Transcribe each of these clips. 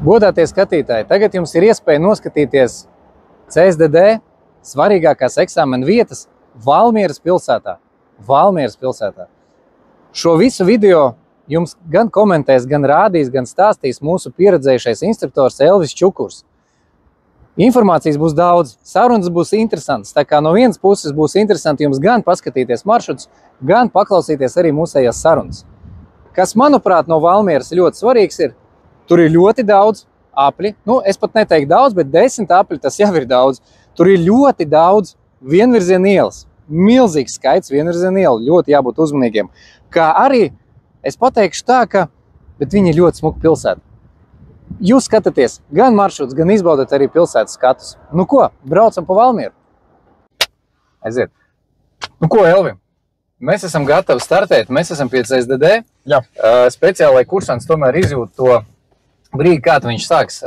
Godātie skatītāji, tagad jums ir iespēja noskatīties CSDD svarīgākās eksāmena vietas Valmieras pilsētā. Šo visu video jums gan komentēs, gan rādīs, gan stāstīs mūsu pieredzējušais instruktors Elvis Čukurs. Informācijas būs daudz, sarunas būs interesantas, tā kā no vienas puses būs interesanti jums gan paskatīties maršrutus, gan paklausīties arī mūsējās sarunas. Kas, manuprāt, no Valmieras ļoti svarīgs ir, tur ir ļoti daudz apļi. Es pat neteiktu daudz, bet 10 apļi tas jau ir daudz. Tur ir ļoti daudz vienvirziena ielas. Milzīgs skaits vienvirziena ielu. Ļoti jābūt uzmanīgiem. Kā arī, es pateikšu tā, bet viņi ir ļoti smuka pilsēta. Jūs skatāties gan maršruts, gan izbaudat arī pilsētas skatus. Nu ko, braucam pa Valmieru? Aiziet. Nu ko, Elvim? Mēs esam gatavi startēt, mēs esam pie CSDD. Jā. Speciāli, lai kursants tomēr izjūt to brīdi, kādu viņš sāks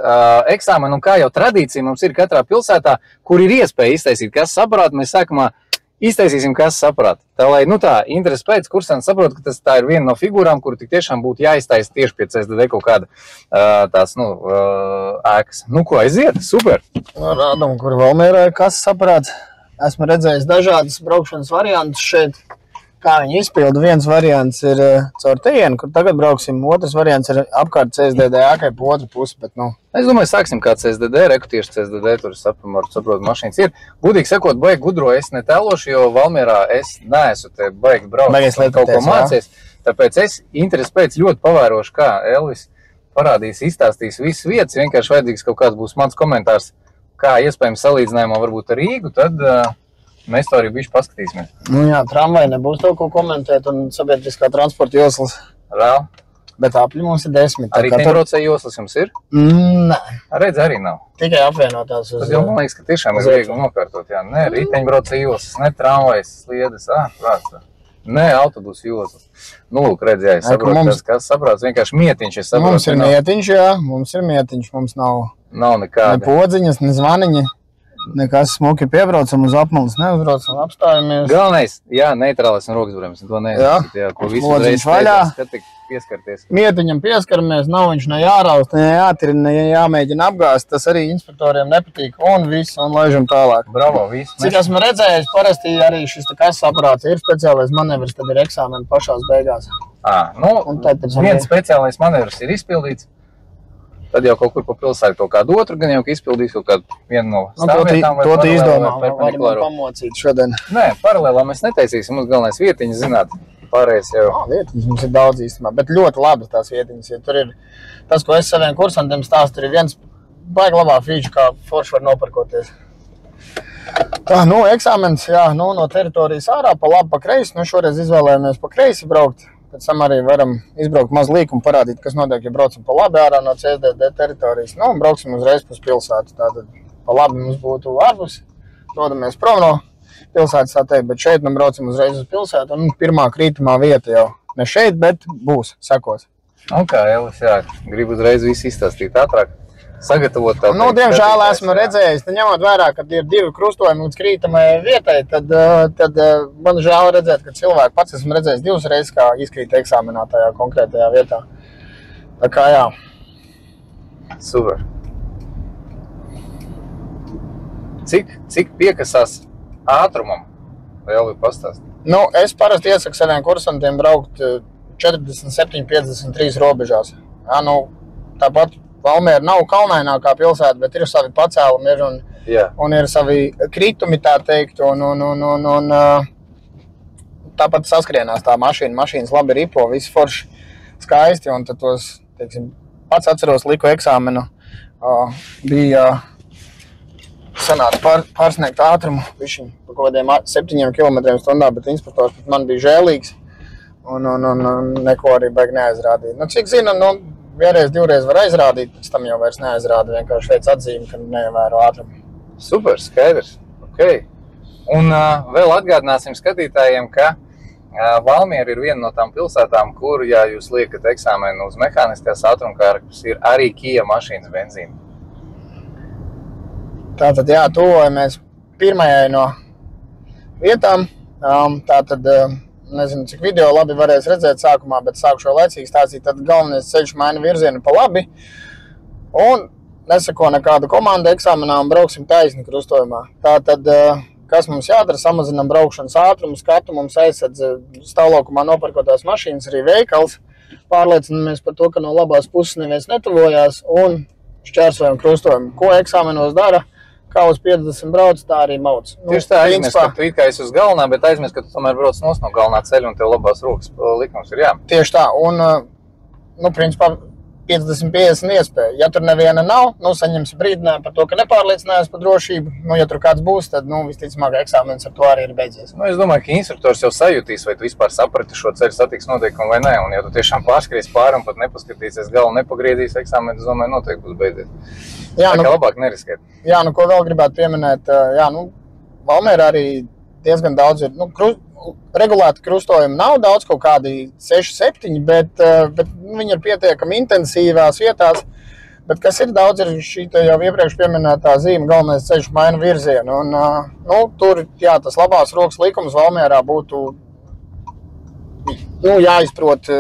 eksāmenu. Un kā jau tradīcija mums ir katrā pilsētā, kur ir iespēja iztaisīt kases aparātu, mēs sākumā iztaisīsim kases aparātu. Tā, lai, interesi pēc kursants saprot, ka tā ir viena no figūrām, kuru tik tiešām būtu jāiztaisa tieši pie CSDD kaut kāda tās, ēkas. Nu ko, aiziet, super! Rādam, kur Valmierā ir kases aparāts. Esmu redzējis dažādas braukšanas variantus šeit. Kā viņi izpilda, viens variants ir caur tejienu, kur tagad brauksim, otrs variants ir apkārt CSDD ēkai pa otru pusi, bet Es domāju, sāksim kā CSDD, reku tieši CSDD, tur saprotu, mašīnas ir. Būtīgi sakot, baigi gudro es netēlošu, jo Valmierā es neesmu te baigi braukt, kaut ko mācies. Tāpēc es interesi pēc ļoti pavērošu, kā Elvis parādīs, izstāstīs visas vietas, vienkārši vajadzīgs kaut kāds būs mans komentārs, kā iespējams salīdzinājumā varbūt ar Rīgu, tad mēs to arī bišķi paskatīsimies. Jā, tramvai nebūs to, ko komentēt, un sabiedriskā transporta joslas. Reāli? Bet apļi mums ir 10. Arī teņbraucēju joslas jums ir? Nē. Redz, arī nav. Tikai apvienotās uz... Tas jau man liekas, ka tiešām ir viegli nokārtot, jā. Ne riteņbraucēju joslas, ne tramvais, sliedes, prāts. Ne autobusu joslas. Lūk, redz, jā, es saprotu, kas saprots, vienkārši mietiņš, es saprotu. Mums ir mietiņš, jā, mums ir mietiņš, mums nav nekādi. Ne podziņas, ne zvaniņi. Nekas smuki piebraucam uz apmalas, neuzbraucam, apstājamies. Galvenais, jā, neitrālais un rokas to neizskat, jā, ko visu reiz pieskarties. Mietiņam pieskaramies, nav viņš ne jāraust, ne jātirina, ne jāmēģina apgāzt, tas arī inspektoriem nepatīk, un viss, un laižam tālāk. Bravo, viss. Cik esmu redzējis, parasti arī šis kases aparāts ir speciālais manevrs, tad ir eksāmeni pašās beigās. Viens speciālais manevrs ir izpildīts. Tad jau kaut kur pa pilsētu kaut kādu otru, gan jau izpildīs kaut kādu vienu no stāvvietām. To tu izdomā, varam pamocīt šodien. Nē, paralēlā mēs netaisīsim, mums galvenais vietiņas zināt. Pārējais jau. Vietiņas mums ir daudz īstumā, bet ļoti labas tās vietiņas. Ja tur ir tas, ko es saviem kursantiem stāstu, tur ir viens baigi labā fīča, kā forši var noparkoties. Tā, eksāmens, jā, no teritorijas ārā, pa labi, pa kreisi. Šoreiz izvēlējāmies pa kreisi braukt. Pēc tam arī varam izbraukt maz līkumu, parādīt, kas notiek, ja braucam pa labi ārā no CSDD teritorijas. Un brauksim uzreiz pus pilsētu. Tātad pa labi mums būtu ārpus, dodamies prom no pilsētas, tā teikt, bet šeit braucam uzreiz uz pilsētu. Un pirmā krītamā vieta jau ne šeit, bet būs, sekos. Kā, Elvis, jā, gribu uzreiz visu izstāstīt ātrāk. Sagatavot tā. Diemžēl esmu redzējis, ņemot vērā, kad ir 2 krustojumi līdz krītamajai vietai, tad man žēl redzēt, ka cilvēki pats esmu redzējis 2 reizes, kā izkrīt eksāmenā tajā konkrētajā vietā. Tā kā jā. Super. Cik piekasās ātrumam? Elvi pastāst. Es parasti iesaku saviem kursantiem braukt 47-53 robežās. Tāpat Valmiera nav kalnainākā pilsēta, bet ir savi pacēlumi un ir savi kritumi, tā teikt, un tāpat saskrienās tā mašīnas labi ripo, visi forši skaisti, un tad tos, teiksim, pats atceros liku eksāmenu, bija sanāca pārsniegt ātrumu, višķiņ, pa kaut kādiem 7 km/h, bet inspektors man bija žēlīgs, un neko arī baigi neaizrādīt. Cik zinu, vienreiz, 2 reiz var aizrādīt, pēc tam jau vairs neaizrāda, vienkārši veic atzīmi, ka neievēro ātrumu. Super, skaidrs. Ok. Un vēl atgādināsim skatītājiem, ka Valmiera ir viena no tām pilsētām, kur, ja jūs liekat eksāmenu uz mehāniskās ātrumkārtas, ir arī Kia mašīnas benzīna. Tātad, jā, tuvojamies pirmajai no vietām. Tātad, nezinu, cik video labi varēs redzēt sākumā, bet sāku šo laicīgi stāstīt, tad galvenais ceļš maina virzienu pa labi. Un nesako nekādu komandu eksāmenā un brauksim taisni krustojumā. Tātad, kas mums jādara, samazinām braukšanas ātrumu, skatu, mums aizsadz stāvlaukumā noparkotās mašīnas, arī veikals. Pārliecinamies par to, ka no labās puses neviens netuvojās un šķērsojam krustojumu. Ko eksāmenos dara? Kā uz 50 brauc, tā arī mauc. Tieši tā aizmirst, ka tu it kā esi uz galvenā, bet aizmirst, ka tu tomēr brauc no galvenā ceļa un tev labās rokas likums ir Tieši tā, un, principā, 50-50 iespēja. Ja tur neviena nav, saņemsi brīdinājumu par to, ka nepārliecinājās par drošību. Ja tur kāds būs, tad, visticamāk, eksāmenis ar to arī ir beidzies. Es domāju, ka instruktors jau sajūtīs, vai tu vispār saprati šo ceļu satiksmes noteikumu vai nē. Un ja tu tiešām pārskries pāri un pat nepaskatīsies galu, nepagriezīs eksāmeni, es domāju, noteikti būs beidzies. Jā, tā kā labāk neriskēt. Jā, ko vēl gribētu pieminēt, Valmierā arī diezgan daudz ir, regulēti krustojumi nav daudz, kaut kādi 6-7, bet viņi ir pietiekami intensīvās vietās. Bet kas ir daudz, ir šī jau iepriekš pieminētā zīme, galvenais ceļš maina virzienu. Un, tur, tas labās rokas likums Valmierā būtu, jāizprot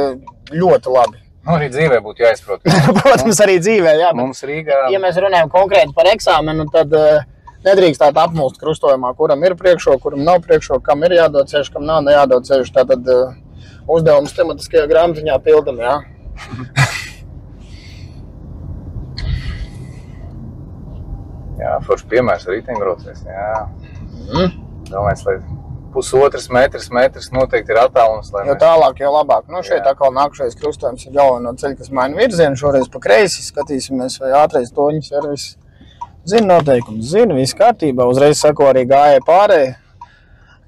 ļoti labi. Arī dzīvē būtu jāizprot. Protams, arī dzīvē, jā. Mums Rīgā... Ja mēs runājam konkrēti par eksāmenu, tad nedrīkstāt apmulst krustojumā, kuram ir priekšroka, kuram nav priekšroka, kam ir jādod ceļš, kam nav nejādod ceļš. Tātad uzdevums tematiskajā grāmatiņā pildam, jā. Jā, forši piemērs riteņbraucējs, jā. Domāju, lai pusotras metrs noteikti ir attālums. Jo tālāk, jo labāk. Šeit atkal nākušais krustojums ir galveno ceļu, kas maina virzienu. Šoreiz pa kreisi skatīsimies, vai ātrais toņu servis zina noteikums. Zina, viss kārtībā. Uzreiz sako arī gājēji pārēji.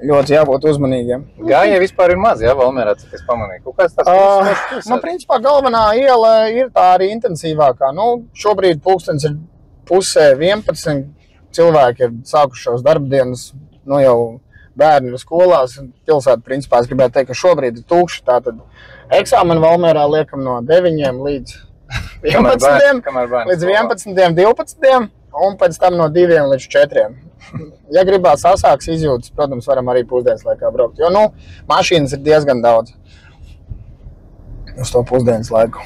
Ļoti jābūt uzmanīgiem. Gājēji vispār ir maz, jā, Valmierā, cik es pamanīju. Kaut kāds tāds principā galvenā iela ir tā arī intensīvākā. Šobrīd pulkstenis ir pusē 11. Cilvēki ir sākušos darbdienas, jau bērni ir skolās. Pilsēta, principā, es gribētu teikt, ka šobrīd ir tūkši. Tātad eksāmeni Valmierā liekam no 9 līdz 11, līdz 11, 12, un pēc tam no 2 līdz 4. Ja gribās asāks izjūtas, protams, varam arī pusdienas laikā braukt. Jo, mašīnas ir diezgan daudz uz to pusdienas laiku.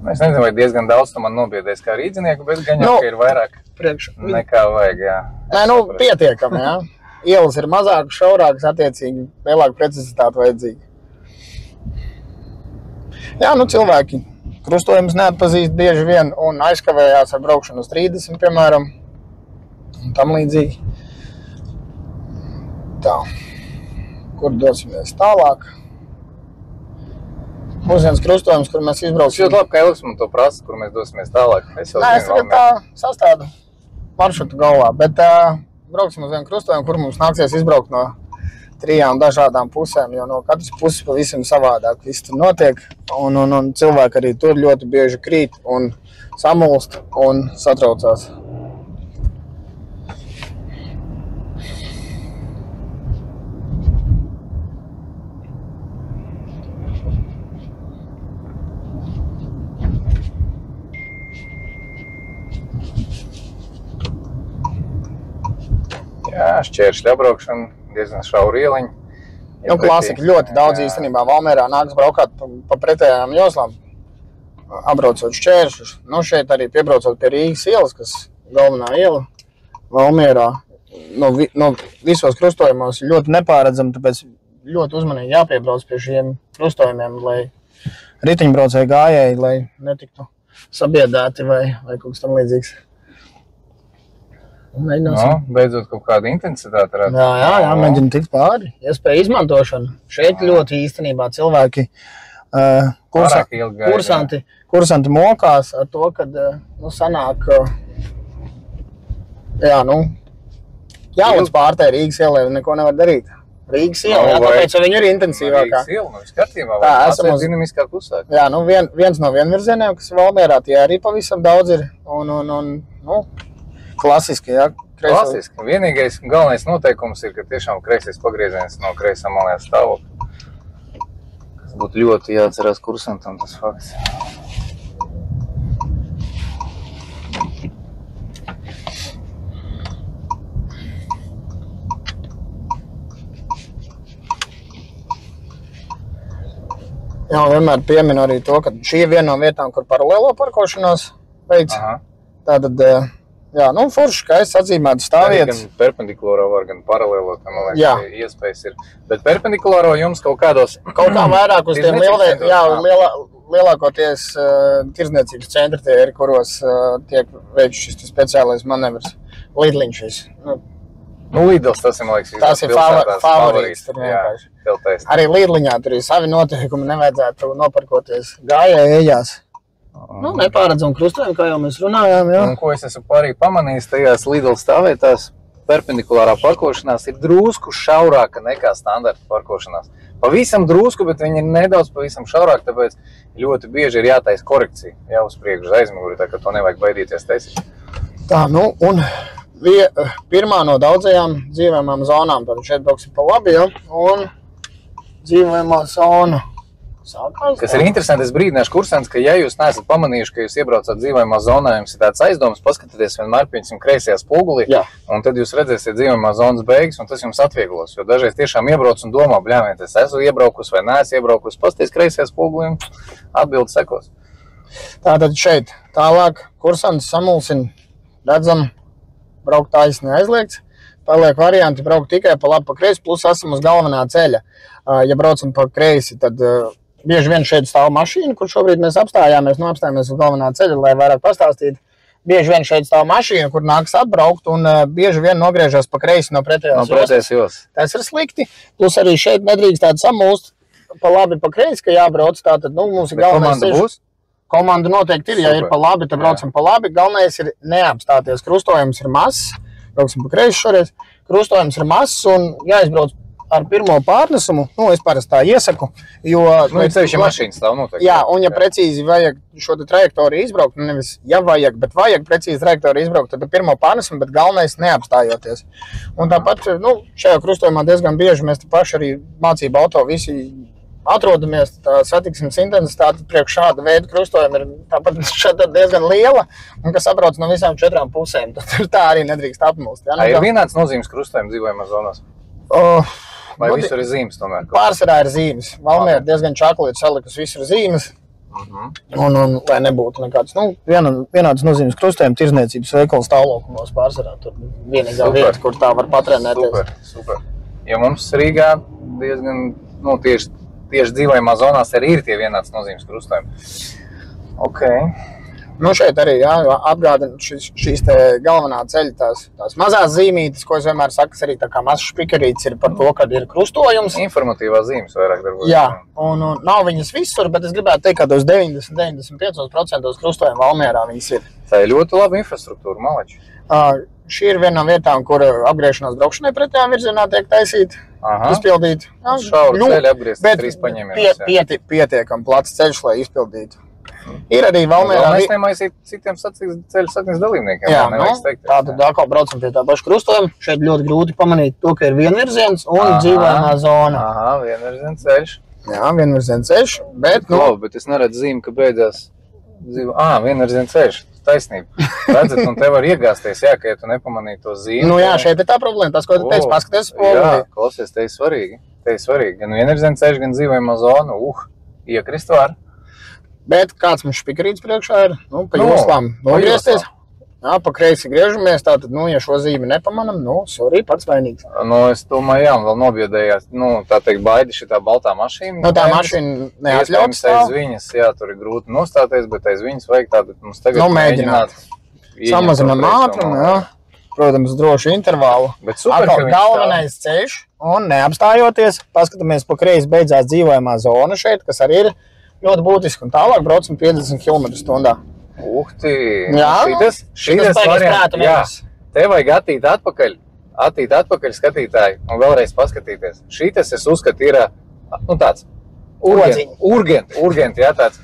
Es nezinu, vai diezgan daudz tu man nobiedēs kā rīdzinieku, bet gan jau, ka ir vairāk nekā vajag, jā. Nē, pietiekami, jā. Ielas ir mazākas, šaurākas, attiecīgi lielāka precizitāte vajadzīga. Jā, cilvēki krustojumus neatpazīst bieži vien un aizkavējās ar braukšanu uz 30, piemēram, un tam līdzīgi. Tā, kur dosimies tālāk? Mūsdienas krustojums, kur mēs izbrauksim. Ļoti labi, ka Elvis man to prasa, kur mēs dosimies tālāk. Es tagad tā sastādu maršrutu galvā, bet brauksim uz vienu krustojumu, kur mums nāksies izbraukt no 3 dažādām pusēm, jo no katras puses pavisam savādāk viss tur notiek. Un cilvēki arī tur ļoti bieži krīt un samulst un satraucās. Jā, šķēršļa apbraukšana, diezgan šaura ieliņa. Klasika ļoti daudz īstenībā Valmierā nāks braukāt pa pretējām joslām, apbraucot šķēršļus. Šeit arī piebraucot pie Rīgas ielas, kas galvenā iela Valmierā. No visos krustojumos ļoti nepāredzami, tāpēc ļoti uzmanīgi jāpiebrauc pie šiem krustojumiem, lai riteņbraucēji gājēji, lai netiktu sabiedēti vai kaut kas tam līdzīgs. Beidzot kaut kāda intensitāte rada. Jā, mēģina tikt pāri. Iespēja izmantošana. Šeit ļoti īstenībā cilvēki kursanti mokās ar to, kad sanāk jālec pārtē Rīgas ielai un neko nevar darīt. Rīgas iela, tāpēc viņi ir intensīvākā. Rīgas iela, skatījumā, vai esam uz dinamiskā klusāk. Jā, viens no vienvirzieniem, kas Valmierā, tie arī pavisam daudz ir. Klasiski, jā. Klasiski. Vienīgais galvenais noteikums ir, ka tiešām kreisais pagrieziens no kreisā malējā stāvokļa. Kas būtu ļoti jāatcerās kursantam tas fakts. Jā, vienmēr pieminu arī to, ka šī ir viena no vietām, kur paralēlo parkošanās veids. Tātad, jā, nu, forši, ka es atzīmētu stāvvietas. Gan perpendikulāro var, gan paralēlo, tam, man liekas, iespējas ir. Bet perpendikulāro jums kaut kādos... Kaut kā vairāk uz tiem lielākoties tirdzniecības centri tie ir, kuros tiek veikts šis speciālais manevrs. Lidliņš šis. Nu, Lidls tas ir, man liekas, tas ir favorīts. Arī Lidliņā tur ir savi noteikumi, nevajadzētu noparkoties gājēji ejās. Nu, nepārredzam krustojumi, kā jau mēs runājām, jā. Un ko es esmu arī pamanījis, tajās Lidl stāvvietās perpendikulārā parkošanās ir drusku šaurāka nekā standarta parkošanās. Pavisam drusku, bet viņi ir nedaudz pavisam šaurāk, tāpēc ļoti bieži ir jātaisa korekcija, jau uz priekšu uz aizmuguri, tā ka to nevajag baidīties taisīt. Tā, nu, un pirmā no daudzajām dzīvojamām zonām, tad šeit brauksim pa labi, ja, un dzīvojamā zona. Sākās, kas ir interesanti, es brīdināšu kursants, ka ja jūs neesat pamanījuši, ka jūs iebraucat dzīvojamā zonā, jums ir tāds aizdoms, paskatieties vienmēr pieņemsim kreisajā spogulī, un tad jūs redzēsiet dzīvojamā zonas beigas, un tas jums atvieglos, jo dažreiz tiešām iebrauc un domā, bļāviet, es esmu iebraukus vai neesmu iebraukus, pasties kreisajā spogulī un atbildi sekos. Tātad šeit tālāk kursants samulsina, redzam, braukt taisni aizliegts, paliek varianti braukt tikai pa labi pa kreisi, plus esam uz galvenā ceļa. Ja braucam pa kreisi, tad bieži vien šeit stāv mašīna, kur šobrīd mēs apstājāmies uz galvenā ceļa, lai vairāk pastāstītu. Bieži vien šeit stāv mašīna, kur nāks atbraukt, un bieži vien nogriežas pa kreisi no pretējās jostas. Tas ir slikti. Plus arī šeit nedrīkstētu samulst pa labi pa kreisi, ka jābrauc. Tātad, nu, mums ir galvenais komanda būs? Komanda noteikti ir, ja ir pa labi, tad braucam pa labi. Galvenais ir neapstāties. Krustojums ir mazs, brauksim pa kreisi šoreiz. Krustojums ir mazs un jāizbrauc ar pirmo pārnesumu, nu, es parasti tā iesaku, jo... Nu, ceļš ir mašīnas stāv noteikti. Jā, un ja precīzi vajag šo trajektoriju izbraukt, nu, nevis ja vajag, bet vajag precīzi trajektoriju izbraukt, tad pirmo pārnesumu, bet galvenais neapstājoties. Un tāpat, nu, šajā krustojumā diezgan bieži mēs te paši arī mācību auto visi atrodamies, tā satiksmes intensitāte priekš šāda veida krustojuma ir tāpat šāda diezgan liela, un kas sabrauc no visām 4 pusēm, tad tā arī nedrīkst apmulst. Ja? Ir vienāds nozīmes krustojuma dzīvojamās zonās? Vai visur ir zīmes tomēr? Pārsvarā ir zīmes. Valmiera diezgan čakli ir salikus visur zīmes. Un lai nebūtu nekāds, nu, vienāds nozīmes krustojuma tirzniecības veikals stāvlaukumos pārsvarā. Tur vienīgā vieta, kur tā var patrenēties. Super. Jo mums Rīgā diezgan, nu, tieši dzīvojamā zonās arī ir tie vienāds nozīmes krustojumi. Ok. Nu, šeit arī, jā, atgādina šīs te galvenā ceļa tās mazās zīmītes, ko es vienmēr saku, arī tā kā mazs špikarīts ir par to, kad ir krustojums. Informatīvās zīmes vairāk darbojas. Jā, un nav viņas visur, bet es gribētu teikt, ka tos 90–95% krustojumu Valmierā viņas ir. Tā ir ļoti laba infrastruktūra, malači. Šī ir viena no vietām, kur apgriešanās braukšanai pretējā virzienā tiek taisīt, izpildīt. Šauru ceļu apgriezt, 3 paņēmienos. Pietiekam plats ceļš, lai izpildītu. Ir arī Valmierā... Mēs nemaisīt citiem ceļu saknes dalībniekiem. Jā, nu, tātad atkal braucam pie tā paša krustojuma. Šeit ļoti grūti pamanīt to, ka ir vienvirziens un dzīvojamā zona. Aha, vienvirziens ceļš. Jā, vienvirziens ceļš, bet... Bet es neredzu zīmi, ka beidzās vienvirziens ceļš. Taisnība. Redzat, un te var iegāsties, jā, ka ja tu nepamanīji to zīmi. Nu jā, šeit ir tā problēma, tas, ko tu teici, paskaties spogulī. Jā, klausies, te ir svarīgi. Gan vienvirziens ceļš, gan dzīvojamā zona. Iekrist var. Bet kāds mums špikarīts priekšā ir, nu, pa joslām nogriezties. Jā, pa kreisi griežamies, tātad, nu, ja šo zīmi nepamanam, nu, sorry, pats vainīgs. Nu, es domāju, jā, un vēl nobiedējās, nu, tā teikt, baidi šitā baltā mašīna. Nu, tā mašīna neatļauts stāv. Aiz viņas, jā, tur ir grūti nostāties, bet aiz viņas vajag tātad mums tagad mēģināt. Samazinam ātrumu, jā. Protams, droši intervālu. Bet super, ka galvenais ceļš, un neapstājoties, paskatāmies pa kreisi beidzās dzīvojamā zona šeit, kas arī ir ļoti būtiski, un tālāk braucam 50 km/h. Šitas variants, jā, te vajag attīt atpakaļ skatītāji un vēlreiz paskatīties. Šitas, es uzskatu, ir, nu, tāds urgenti, jā, tāds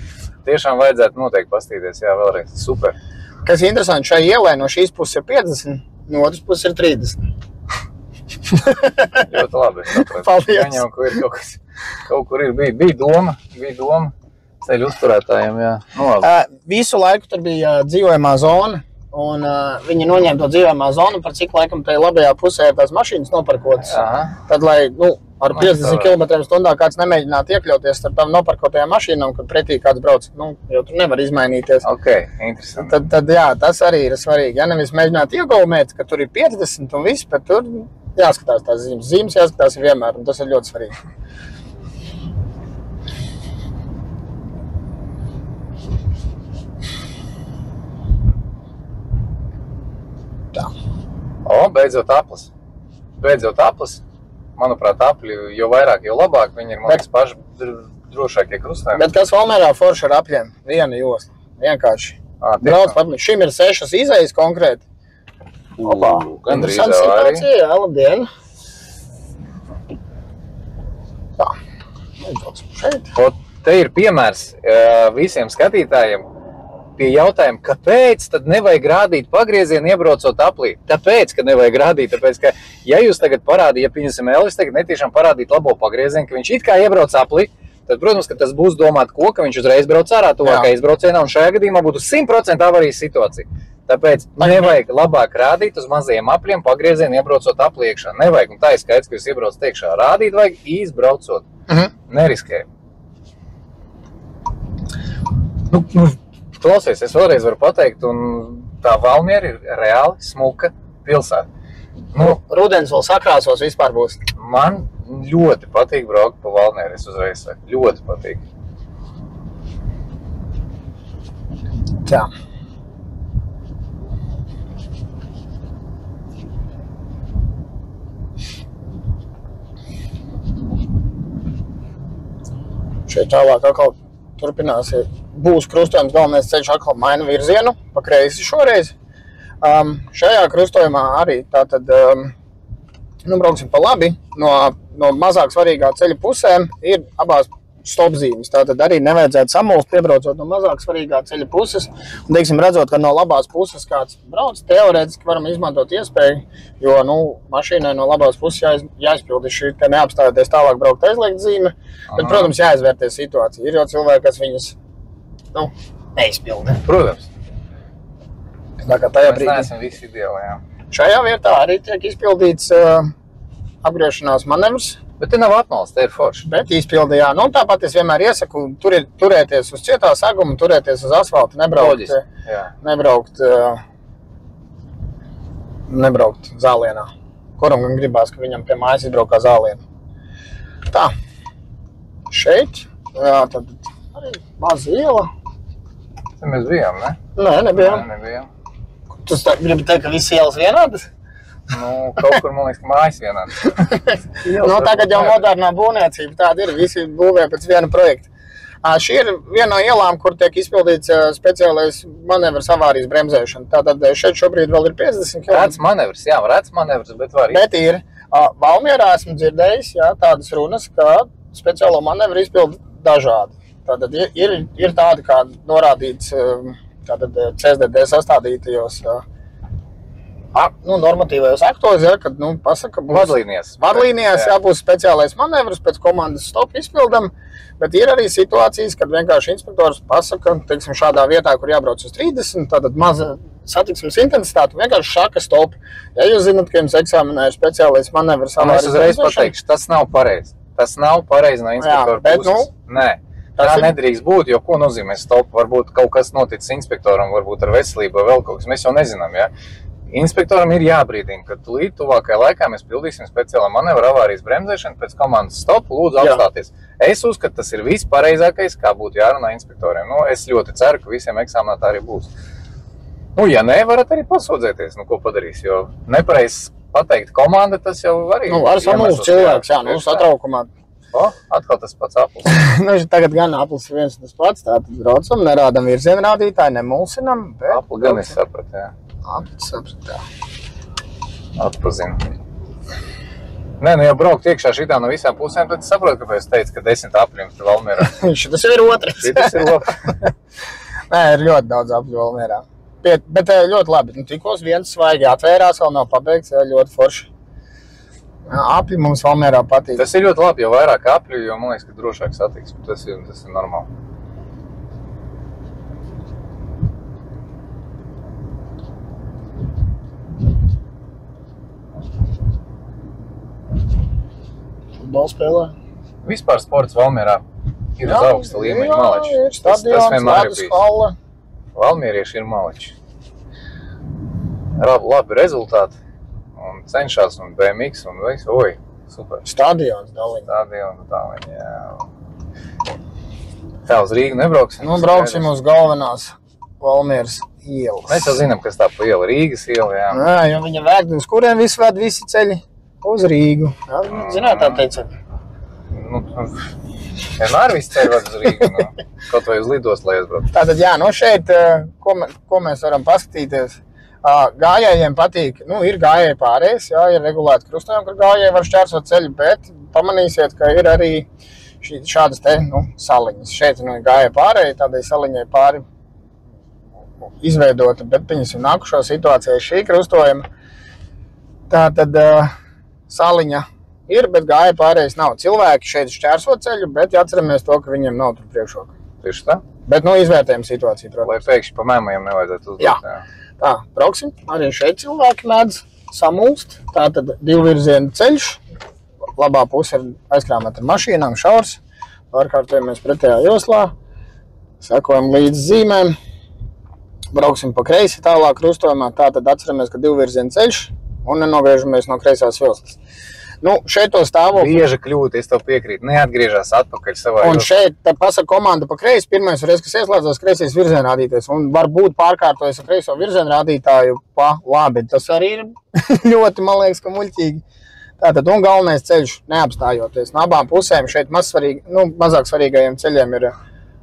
tiešām vajadzētu noteikti pastīties, jā, vēlreiz, super. Kas ir interesanti, šai ielai no šīs puses ir 50, no otras puses ir 30. Ļoti labi, es sapratu. Paldies. Gaņau, ka ir kaut kur ir, bija doma ceļu uzturētājiem, jā. Visu laiku tur bija dzīvojamā zona, un viņi noņēma to dzīvojamā zonu, par cik laikam tai labajā pusē ir tās mašīnas noparkotas. Tad, lai, nu, ar 50 km/h kāds nemēģinātu iekļauties starp tām noparkotajām mašīnām, kad pretī kāds brauc. Nu, jo tur nevar izmainīties. Ok, interesanti. Tad jā, tas arī ir svarīgi. Ja nevis mēģināt iegaumēt, ka tur ir 50 un viss, bet tur jāskatās tās zīmes. Zīmes jāskatās vienmēr, un tas ir ļoti svarīgi. Tā. Beidzot aplis. Manuprāt, apļi, jo vairāk, jo labāk, viņi ir, man liekas, paši drošākie krustojumi. Bet kas Valmierā forši ar apļiem? Viena josla. Vienkārši. Brauc par apļiem. Šim ir 6 izejas konkrēti. Gandrīz arī. Jā, labdien. Tā. Šeit. Te ir piemērs visiem skatītājiem pie jautājuma, kāpēc tad nevajag rādīt pagriezienu iebraucot aplī? Tāpēc, ka nevajag rādīt, tāpēc, ka ja jūs tagad parādīt, ja pieņemsim Elvis tagad netiešām parādīt labo pagriezienu, ka viņš it kā iebrauc aplī, tad, protams, ka tas būs domāt ko, ka viņš uzreiz brauc ārā tuvākā izbraucienā, un šajā gadījumā būtu 100% avarijas situācija. Tāpēc nevajag labāk rādīt uz mazajiem apļiem pagriezienu iebraucot aplī iekšā. Nevajag, un tā ir skaidrs, ka jūs iebraucat iekšā. Rādīt vajag izbraucot. Neriskēji. Klausies, es vēlreiz varu pateikt, un tā Valmiera ir reāli smuka pilsēta. Rudens vēl sakrāsos vispār būs. Man ļoti patīk braukt pa Valmieru, es uzreiz saku. Ļoti patīk. Tā. Šeit tālāk atkal turpināsies. Būs krustojums, galvenais ceļš atkal maina virzienu, pa kreisi šoreiz. Šajā krustojumā arī tātad, brauksim pa labi, no mazāk svarīgā ceļa pusēm ir abās stopzīmes. Tātad arī nevajadzētu samulst, piebraucot no mazāk svarīgā ceļa puses. Un, teiksim, redzot, ka no labās puses kāds brauc, teorētiski varam izmantot iespēju, jo, mašīnai no labās puses jāizpildi šī te neapstājoties tālāk braukt aizliegt zīme, bet, protams, jāizvērtē situācija. Ir jau cilvēki, kas viņas, neizpilda. Protams. Tā kā tajā brīdī. Mēs neesam visi ideāli, jā. Šajā vietā arī tiek izpildīts apgriešanās manevrs. Bet te nav apmals, te ir forši. Bet izpilda, jā. Tāpat es vienmēr iesaku turēties uz cietā saguma, turēties uz asfalta, nebraukt zālienā. Kuram gan gribās, ka viņam pie mājas izbraukā zālienu. Tā. Šeit, jā, tad arī maza iela. Te mēs bijām, ne? Nē, nebijām. Nebijām. Tu gribi teikt, ka visi ielas vienādas? Kaut kur, man liekas, mājas vienādas. Tagad jau modernā būvniecība tāda ir, visi būvē pēc viena projekta. Šī ir viena no ielām, kur tiek izpildīts speciālais manevrs avārijas bremzēšana. Tātad šeit šobrīd vēl ir 50 km. Rēts manevrs, jā, rēts manevrs, bet var Bet ir. Valmierā esmu dzirdējis, jā, tādas runas, ka speciālo manevru izpilda dažādi. Tātad ir tādi, kā norādīts tātad CSDD sastādītajos normatīvajos aktos, ja, kad, pasaka, būs vadlīnijās jābūs speciālais manevrs, pēc komandas stop izpildam, bet ir arī situācijas, kad vienkārši inspektors pasaka, teiksim, šādā vietā, kur jābrauc uz 30, tātad maza satiksmes intensitāte, vienkārši šaka stop. Ja jūs zināt, ka jums eksāmenā ir speciālais manevrs, es uzreiz pateikšu, tas nav pareizi. Tas nav pareizi no inspektora puses. Nē. Tā nedrīkst būt, jo ko nozīmē stop? Varbūt kaut kas noticis inspektoram, varbūt ar veselību vai vēl kaut kas. Mēs jau nezinām, ja? Inspektoram ir jābrīdina, ka tūlīt tuvākajā laikā mēs pildīsim speciālā manevra avārijas bremzēšanu pēc komandas stop, lūdzu apstāties. Es uzskatu, tas ir viss pareizākais, kā būtu jārunā inspektoriem. Es ļoti ceru, ka visiem eksāmenā tā arī būs. Ja nē, varat arī pasūdzēties, ko padarīs, jo nepareiz pateikt komanda, tas jau arī... Var samulst cilvēks, jā, satraukumā. Atkal tas pats aplis. Tagad gan aplis ir viens tas pats, tātad braucam, nerādam virzienrādītāju, nemulsinam, bet... Apli gan es sapratu, jā. Aplis sapratu, jā. Atpazinu. Nē, ja braukt iekšā šitā no visām pusēm, tad es saprotu, kāpēc es teicu, ka 10 apļiem te Valmierā. Šitas jau ir otrs. Šitas ir otrs. Nē, ir ļoti daudz apļu Valmierā. Bet ļoti labi. Tikos viens svaigi atvērās, vēl nav pabeigts, ļoti forši. Apļi mums Valmierā patīk. Tas ir ļoti labi, jo vairāk apļu, jo man liekas, ka drošāk satiksme. Tas ir normāli. Futbolu spēlē. Vispār sports Valmierā ir uz augsta līmeņa maleči. Ir stadions, ledus halla. Valmierieši ir maleči. Labi rezultāti. Un cenšās, un BMX, un visu. Oi, super. Stadions Daliņa. Stadions Daliņa, jā. Tā uz Rīgu nebrauksim? Nu, brauksim uz galvenās Valmieras ielas. Mēs jau zinām, kas tā pa iela. Rīgas iela, jā. Jā, jo viņa vēd, uz kuriem visi ceļi? Uz Rīgu. Jā, zināt, tā teica. Nu, vienmēr visi ceļi ved uz Rīgu, nu. Kaut vai uz lidos, lai aizbrauc. Tātad, jā, nu šeit, ko mēs varam paskatīties? Gājējiem patīk, nu, ir gājēji pārējais, jā, ir regulēti krustojumi, kur gājēji var šķērsot ceļu, bet pamanīsiet, ka ir arī šādas te, nu, saliņas. Šeit, nu, gājēji pārējai, tādai saliņai pāri izveidota, bet viņas ir nākušo situācijā šī krustojuma. Tātad saliņa ir, bet gājēji pārējais nav. Cilvēki šeit šķērsot ceļu, bet jāatceramies to, ka viņiem nav tur priekšroka. Tieši tā? Bet, nu, izvērtējam situāciju, protams. Lai pēkšņi pa mēmajiem nevajadzētu uzdot. Jā. Tā, brauksim. Arī šeit cilvēki mēdz samulst. Tātad divvirziena ceļš. Labā puse ir aizkrāmēta ar mašīnām, šaurs. Pārkārtojamies pretējā joslā. Sekojam līdz zīmēm. Brauksim pa kreisi tālāk krustojumā. Tātad atceramies, ka divvirziena ceļš un nenogriežamies no kreisās joslas. Nu, šeit to stāvokli. Bieža kļūda, es tev piekrītu. Neatgriežās atpakaļ savā Un šeit pasaka komanda pa kreisi. Pirmais reiz, kas ieslēdzās kreisīs virzienrādītājs. Un varbūt pārkārtojas ar kreiso virzienrādītāju pa labi. Tas arī ir ļoti, man liekas, ka muļķīgi. Tātad, un galvenais ceļš neapstājoties. No abām pusēm šeit mazāk svarīgajiem ceļiem ir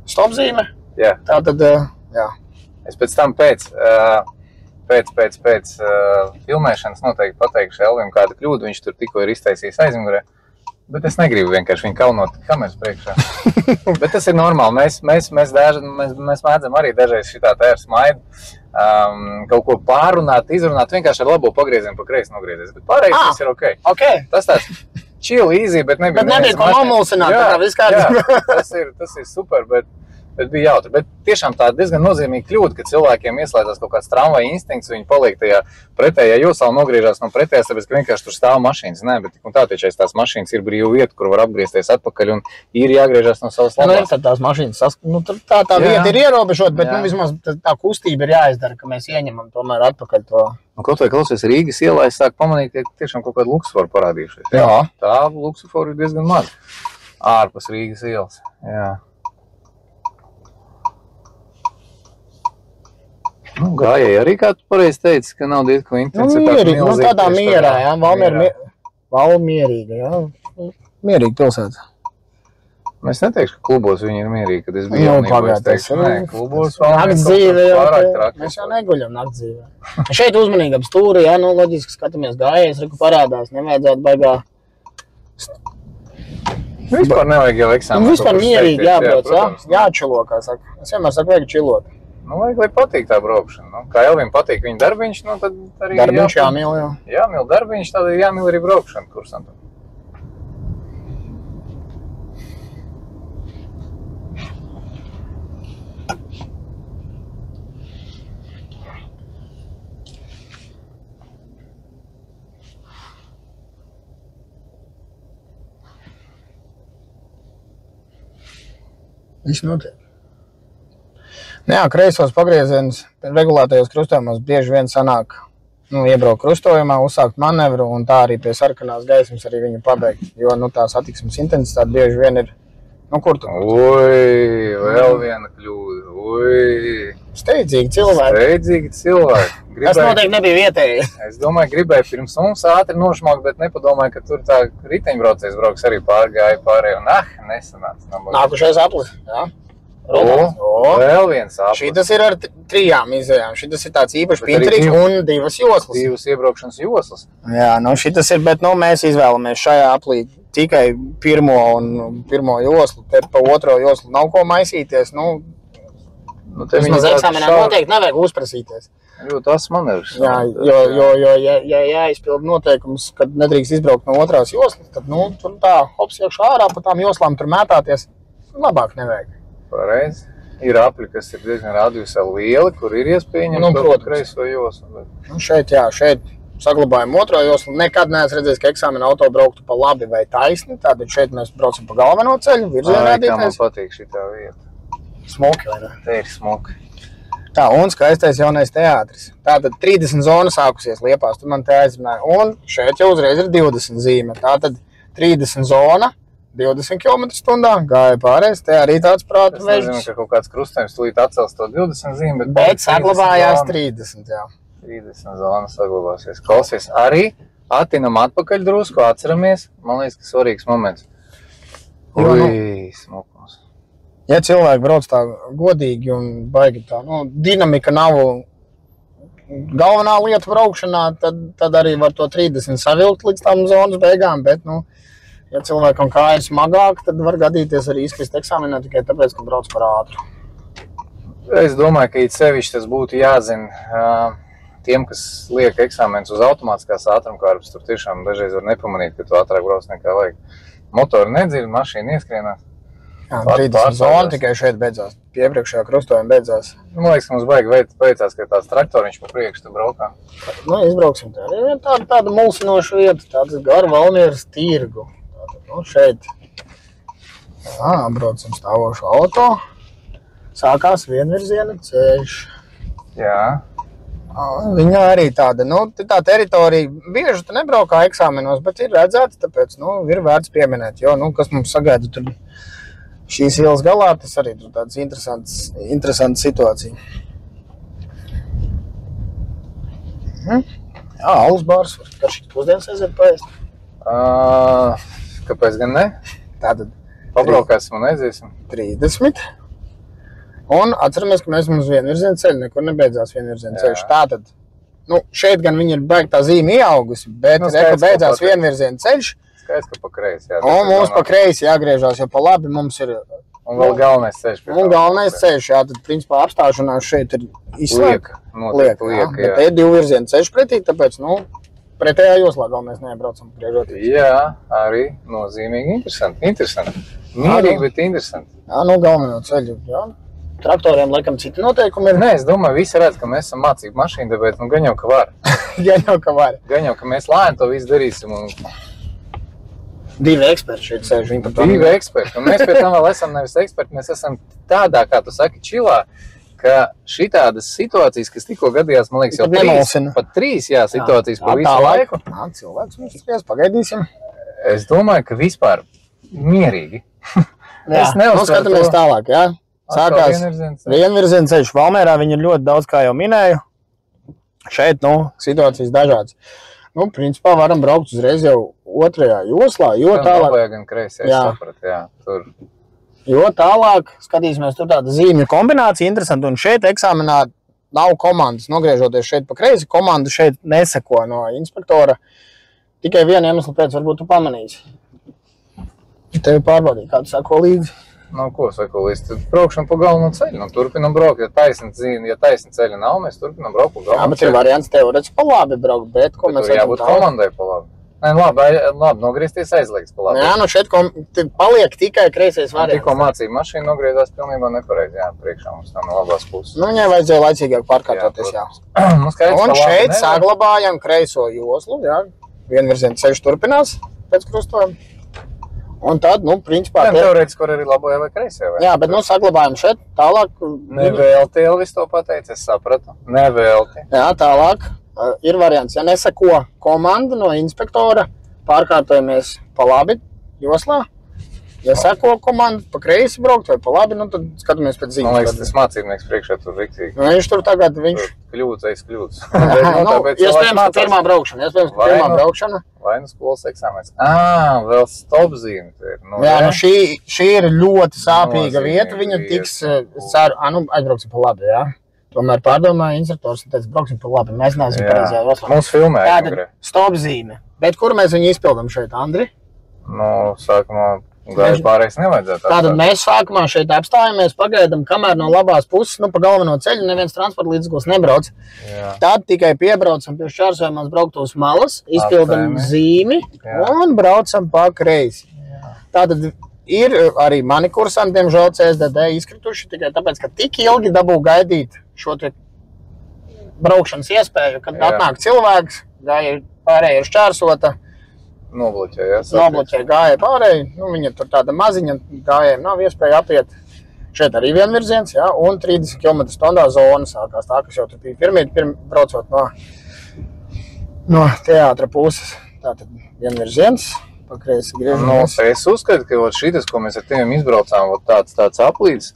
stopzīme. Jā. Tātad, jā. Es pēc tam pēc filmēšanas noteikti pateikšu Elvim kādu kļūdu, viņš tur tikko ir iztaisījis aizmugurē, bet es negribu vienkārši viņu kaunot kameras priekšā. Bet tas ir normāli, mēs mēdzam arī dažreiz šitā tā ar smaidu, kaut ko pārunāt, izrunāt, vienkārši ar labo pagriezienu pa kreisi nogriezies, bet pārējais tas ir ok. Tas tāds chill, easy, bet nebija ko nomulsināt, tā kā viss kārtībā. Tas ir super, bet bija jautri. Bet tiešām tā diezgan nozīmīga kļūda, ka cilvēkiem ieslēdzās kaut kāds tramvaja instinkts, viņi paliek tajā pretējā joslā un nogriežās no pretējās, tāpēc, ka vienkārši tur stāv mašīnas. Nē, bet tik un tā tiešais tās mašīnas ir brīva vieta, kur var apgriezties atpakaļ un ir jāgriežās no savas labās. Nu, ir tad tās mašīnas, tā vieta ir ierobežot, bet nu, vismaz tā kustība ir jāizdara, ka mēs ieņemam tomēr atpakaļ to. Un kaut vai klausies Rīgas ielā, es sāku pamanīt, ka tiešām kaut kāda luksusforu parādījušies. Jā. Tā luksusforu ir diezgan maz ārpus Rīgas ielas. Jā. Nu, gājēji arī, kā tu pareizi teici, ka nav diezko intensitāte. Nu, tādā mierā, jā, Valmierīga, jā, mierīga pilsēta. Es neteikšu, ka klubos viņi ir mierīgi, kad es biju jaunībā, es teikšu, nē, klubos nakts dzīve, mēs jau neguļam nakts dzīvē. Šeit uzmanīgam stūri, jā, nu, loģiski skatāmies gājējus, reku parādās, nevajadzētu baigā. Vispār nevajag jau eksāmenu. Vispār mierīgi jābrauc, jā, jāčilo, kā saka. Es vienmēr saku, vajag čilot. Nu, vajag, lai patīk tā braukšana. Nu, kā Elvim patīk viņa darbiņš, nu, tad arī darbiņš jāmīl, jā. Jāmīl darbiņš, tad jāmīl arī braukšana kursantam. Viss notiek. Jā, kreisos pagriezienus regulētajos krustojumos bieži vien sanāk, iebraukt krustojumā, uzsākt manevru un tā arī pie sarkanās gaismas arī viņu pabeigt, jo, tā satiksmes intensitāte bieži vien ir, kur tu? Ui, vēl viena kļūda, Steidzīgi cilvēki. Tas noteikti nebija vietēji. Es domāju, gribēju pirms mums ātri nošmaukt, bet nepadomāju, ka tur tā riteņbraucējs brauks arī pārgāja pārējo un nesanāca. Nākušais aplis, jā. Vēl viens aplis. Šitas ir ar 3 izējām. Šitas ir tāds īpaši pintrīgs un 2 joslas. 2 iebraukšanas joslas. Jā, šitas ir, bet mēs izvēlamies šajā aplī tikai pirmo joslu. Te pa otro joslu nav ko maisīties. Vismaz eksāmenā noteikti nevajag uzprasīties. Jo tas manevrs. Jā, jo jāizpild noteikums, kad nedrīkst izbraukt no otrās joslas, tad, tur tā hops iekšā ārā pa tām joslām tur mētāties, labāk nevajag. Pareizi. Ir apli, kas ir diezgan radiusā lieli, kur ir iespējams kreiso joslu. Šeit saglabājam otro joslu. Nekad neesmu redzējis, ka eksāmena auto brauktu pa labi vai taisni. Tātad šeit mēs braucam pa galveno ceļu, virzienrādītājs. Kā man patīk šitā vieta. Smuki, vai ne? Te ir smuki. Tā, un skaistais jaunais teātris. Tātad 30 zona sākusies Liepās, tu man te aizrunāji. Un šeit jau uzreiz ir 20 zīme. Tātad 30 zona, 20 km/h, gāja pārējais. Te arī tāds prāta vežģis. Es nezinu, ka kaut kāds krustējums tūlīt atcels to 20 zīmi, bet saglabājās 30, jā. 30 zona saglabāsies. Klausies, arī attinam atpakaļ drusku, atceramies. Man liekas, ka svarīgs moments. Ui, smukums. Ja cilvēki brauc tā godīgi un baigi tā, dinamika nav galvenā lieta braukšanā, tad arī var to 30 savilkt līdz tām zonas beigām, bet, ja cilvēkam kāja ir smagāk, tad var gadīties arī izkrist eksāmenā tikai tāpēc, ka brauc par ātru. Es domāju, ka it sevišķi tas būtu jāzina tiem, kas liek eksāmenus uz automātiskās ātrumkārbas, tur tiešām dažreiz var nepamanīt, ka tu ātrāk brauc nekā vajag. Motori nedzird, mašīna ieskrienās. Jā, 30 zona tikai šeit beidzās. Piepriekšējā krustojuma beidzās. Man liekas, ka mums baigi veicās, ka tāds traktoriņš pa priekšu tu braukā. Izbrauksim tā. Tāda mulsinoša vieta, tāds gar Valmieras tirgu. Šeit braucam stāvošu auto. Sākās vienvirziena ceļš. Jā. Viņa arī tāda, tā teritorija bieži tu nebraukā eksāmenos, bet ir redzēts, tāpēc, ir vērts pieminēt, jo, kas mums sagaida tur šīs ielas galā, tas arī tur tāds interesants situācija. Jā, alus bārs, var karšīt pusdienas aiziet paēst. Kāpēc gan ne? Tātad pabraukāsim un aiziesim. 30. Un atceramies, ka mēs mums vienvirziena ceļu, nekur nebeidzās vienvirziena ceļš. Tātad, šeit gan viņa ir beigtā zīme ieaugusi, bet beidzās vienvirziena ceļš. Skaidrs, ka pa kreisi, jā. Un mums pa kreisi jāgriežās, jo pa labi mums ir... Un vēl galvenais ceļš. Un galvenais ceļš, jā, tad principā apstāšanās šeit ir izslēgta. Liek, jā. Bet te ir divvirziena ceļš pretī, tāpēc, pretējā joslā galvenais neiebraucam griežoties. Jā, arī nozīmīgi interesanti. Mierīgi, bet interesanti. Jā, galveno ceļu, jā. Traktoriem laikam citi noteikumi ir. Nē, es domāju, visi redz, ka mēs esam mācību mašīna, tāpēc, gan jau, ka var. Gan jau, ka mēs lēni to visu darīsim. Divi eksperti šeit sēž. Divi eksperti. Un mēs pēc tam vēl esam nevis eksperti, mēs esam tādā, kā tu saki, čilā, ka šitādas situācijas, kas tikko gadījās, man liekas, jau pat trīs situācijas pa visu laiku. Cilvēks mums skries, pagaidīsim. Es domāju, ka vispār mierīgi. Skatāmies tālāk, jā. Sākās vienvirziena ceļš Valmierā, viņi ir ļoti daudz, kā jau minēju. Šeit, situācijas dažādas. Principā varam braukt uzreiz jau otrajā joslā, jo tālāk... Gan kreisi, es sapratu, jā, tur. Jo tālāk, skatīsimies, tur tāda zīmju kombinācija interesanti, un šeit eksāmenā nav komandas, nogriežoties šeit pa kreisi, komanda šeit neseko no inspektora. Tikai vienu iemeslu pēc varbūt tu pamanīsi. Tevi pārbaudīja, kā tu sako līdzi. Ko sako līdzi? Tad braukšana pa galveno ceļu. Turpinam braukt, ja taisna ceļa nav, mēs turpinam braukt pa galveno ceļu. Jā, bet ir variants teorētiski pa labi braukt, bet ko mēs redzam jābūt komandai pa labi. Nē, labi, nogriezties aizliegts pa labi. Jā, šeit paliek tikai kreisais variants. Tikko mācība mašīna nogriezās pilnībā nepareizi, jā, priekšā mums tā no labās puses. Viņai vajadzēja laicīgāk pārkārtoties, jā. Un šeit saglabājam kreiso joslu, jā, vienvirziena ceļš turpinās pēc krustojuma. Un tad, principā... Teorētiski var arī labojā vai kreisajā, vai? Jā, bet, saglabājam šeit, tālāk... Nevēlti Elvis to pateica, es sapratu. Nevēlti. Jā, tālāk ir variants. Ja nesako komanda no inspektora, pārkārtojamies pa labi joslā. Ja sako komanda pa kreisi braukt vai pa labi, tad skatāmies pēc zīmes. Man liekas, tas mācībnieks priekšā tur riktīgi. Viņš tur tagad, Kļūdas. Iespējams, ka pirmā braukšana. Vai skolas eksāmens. Vēl stopzīme. Jā, šī ir ļoti sāpīga vieta. Viņa tiks, aizbrauksim pa labi, jā. Tomēr pārdomāja instruktors un teica, brauksim pa labi. Mēs neesam pareizajā joslā. Mums filmēja. Tātad stopzīme. Bet kur mēs viņu izpildam šeit, Andri? Sākumā gājas pārējais nevajadzētu. Tātad mēs sākumā šeit apstājamies, pagaidam, kamēr no labās puses, pa galveno ceļu neviens transporta līdzeklis nebrauc. Tad tikai piebraucam pie šķērsojumās brauktos malas, izpildam zīmi un braucam pa kreisi. Tātad ir arī mani kursanti, diemžēl CSDD izkrituši tikai tāpēc, ka tik ilgi dabū gaidīt šo te braukšanas iespēju, kad atnāk cilvēks, gāja pārējai ir šķērsota. Nobloķēja gāja pārējai. Nu, viņa tur tāda maziņa gājiem nav iespēja apiet. Šeit arī vienvirziens, jā, un 30 km/h zona sākās tā, kas jau tur bija pirmīt, braucot no teātra puses. Tātad vienvirziens, pa kreisi griežamies. Es uzskatu, ka šitas, ko mēs ar tiem izbraucām, tāds aplīds,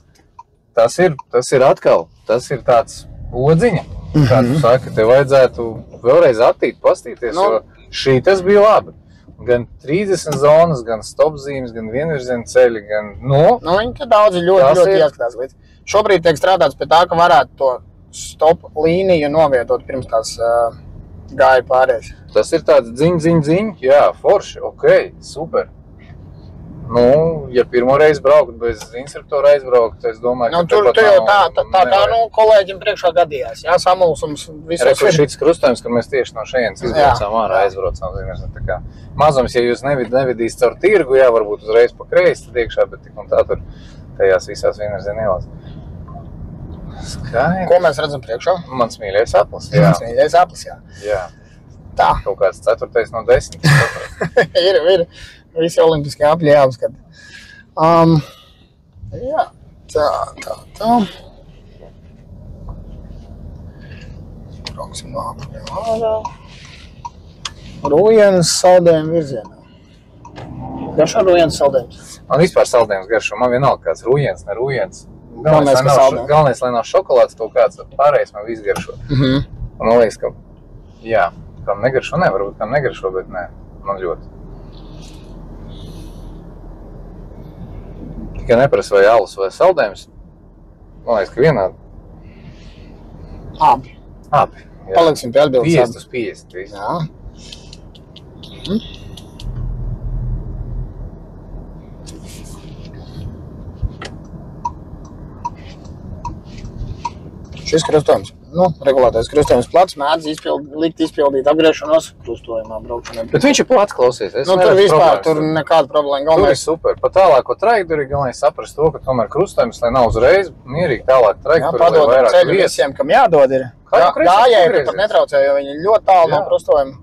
tas ir atkal, tas ir tāds odziņa. Kā tu saki, te vajadzētu vēlreiz attīt, pastīties, jo šitas bija labi. Gan 30 zonas, gan stopzīmes, gan vienvirziena ceļi, gan, viņi te daudzi ļoti ieskatās līdz. Šobrīd tiek strādāts pie tā, ka varētu to stop līniju novietot pirms tās gāja pārējais. Tas ir tāds dziņ, jā, forši, ok, super. Ja pirmo reizi braukt, bez instruktora aizbraukt, es domāju, ka tur jau tā kolēģim priekšā gadījās, jā, samulsums visos. Šis krustojums, kad mēs tieši no šejienes izbraucām ārā, aizbraucām, tā kā mazums, ja jūs nevidīs caur tirgu, jā, varbūt uzreiz pa kreisi, tad iekšā, bet tik un tā tur tajās visās vienvirziena ielās. Skaidrs. Ko mēs redzam priekšā? Mans mīļais aplis, jā. Mans mīļais aplis, jā. Jā. Tā. Kaut kāds 4. no 10. ir. Visi olimpiskie apļi jāapskata. Jā, tā. Brauksim no apļiem ārā. Rujienas saldējuma virzienā. Garšo rujienas saldējums? Man vispār saldējums garšo. Man vienalga kāds rujienas, ne rujienas. Galvenais, lai nav šokolāds kaut kāds, pārējais man viss garšo. Man liekas, ka, jā, kam negaršo, varbūt kam negaršo, bet nē, man ļoti. Tikai neprasa vai alus vai saldējums. Man liekas, ka vienādi. Abi. Jā. Paliksim pie atbildes. 50 uz 50. Visu. Jā. Šis krustojums. Regulētais krustojums plats mēdz likt izpildīt apgriešanos krustojumā braukšanai. Bet viņš ir plats, klausies. Tur vispār tur nekāda problēma. Tur ir super. Pa tālāko trajektoriju galvenais saprast to, ka tomēr krustojums, lai nav uzreiz mierīgi tālāk trajektoriju, lai vairāk vietas. Ceļu visiem, kam jādod ir. Gājēji pat netraucē, jo viņi ļoti tālu no krustojuma.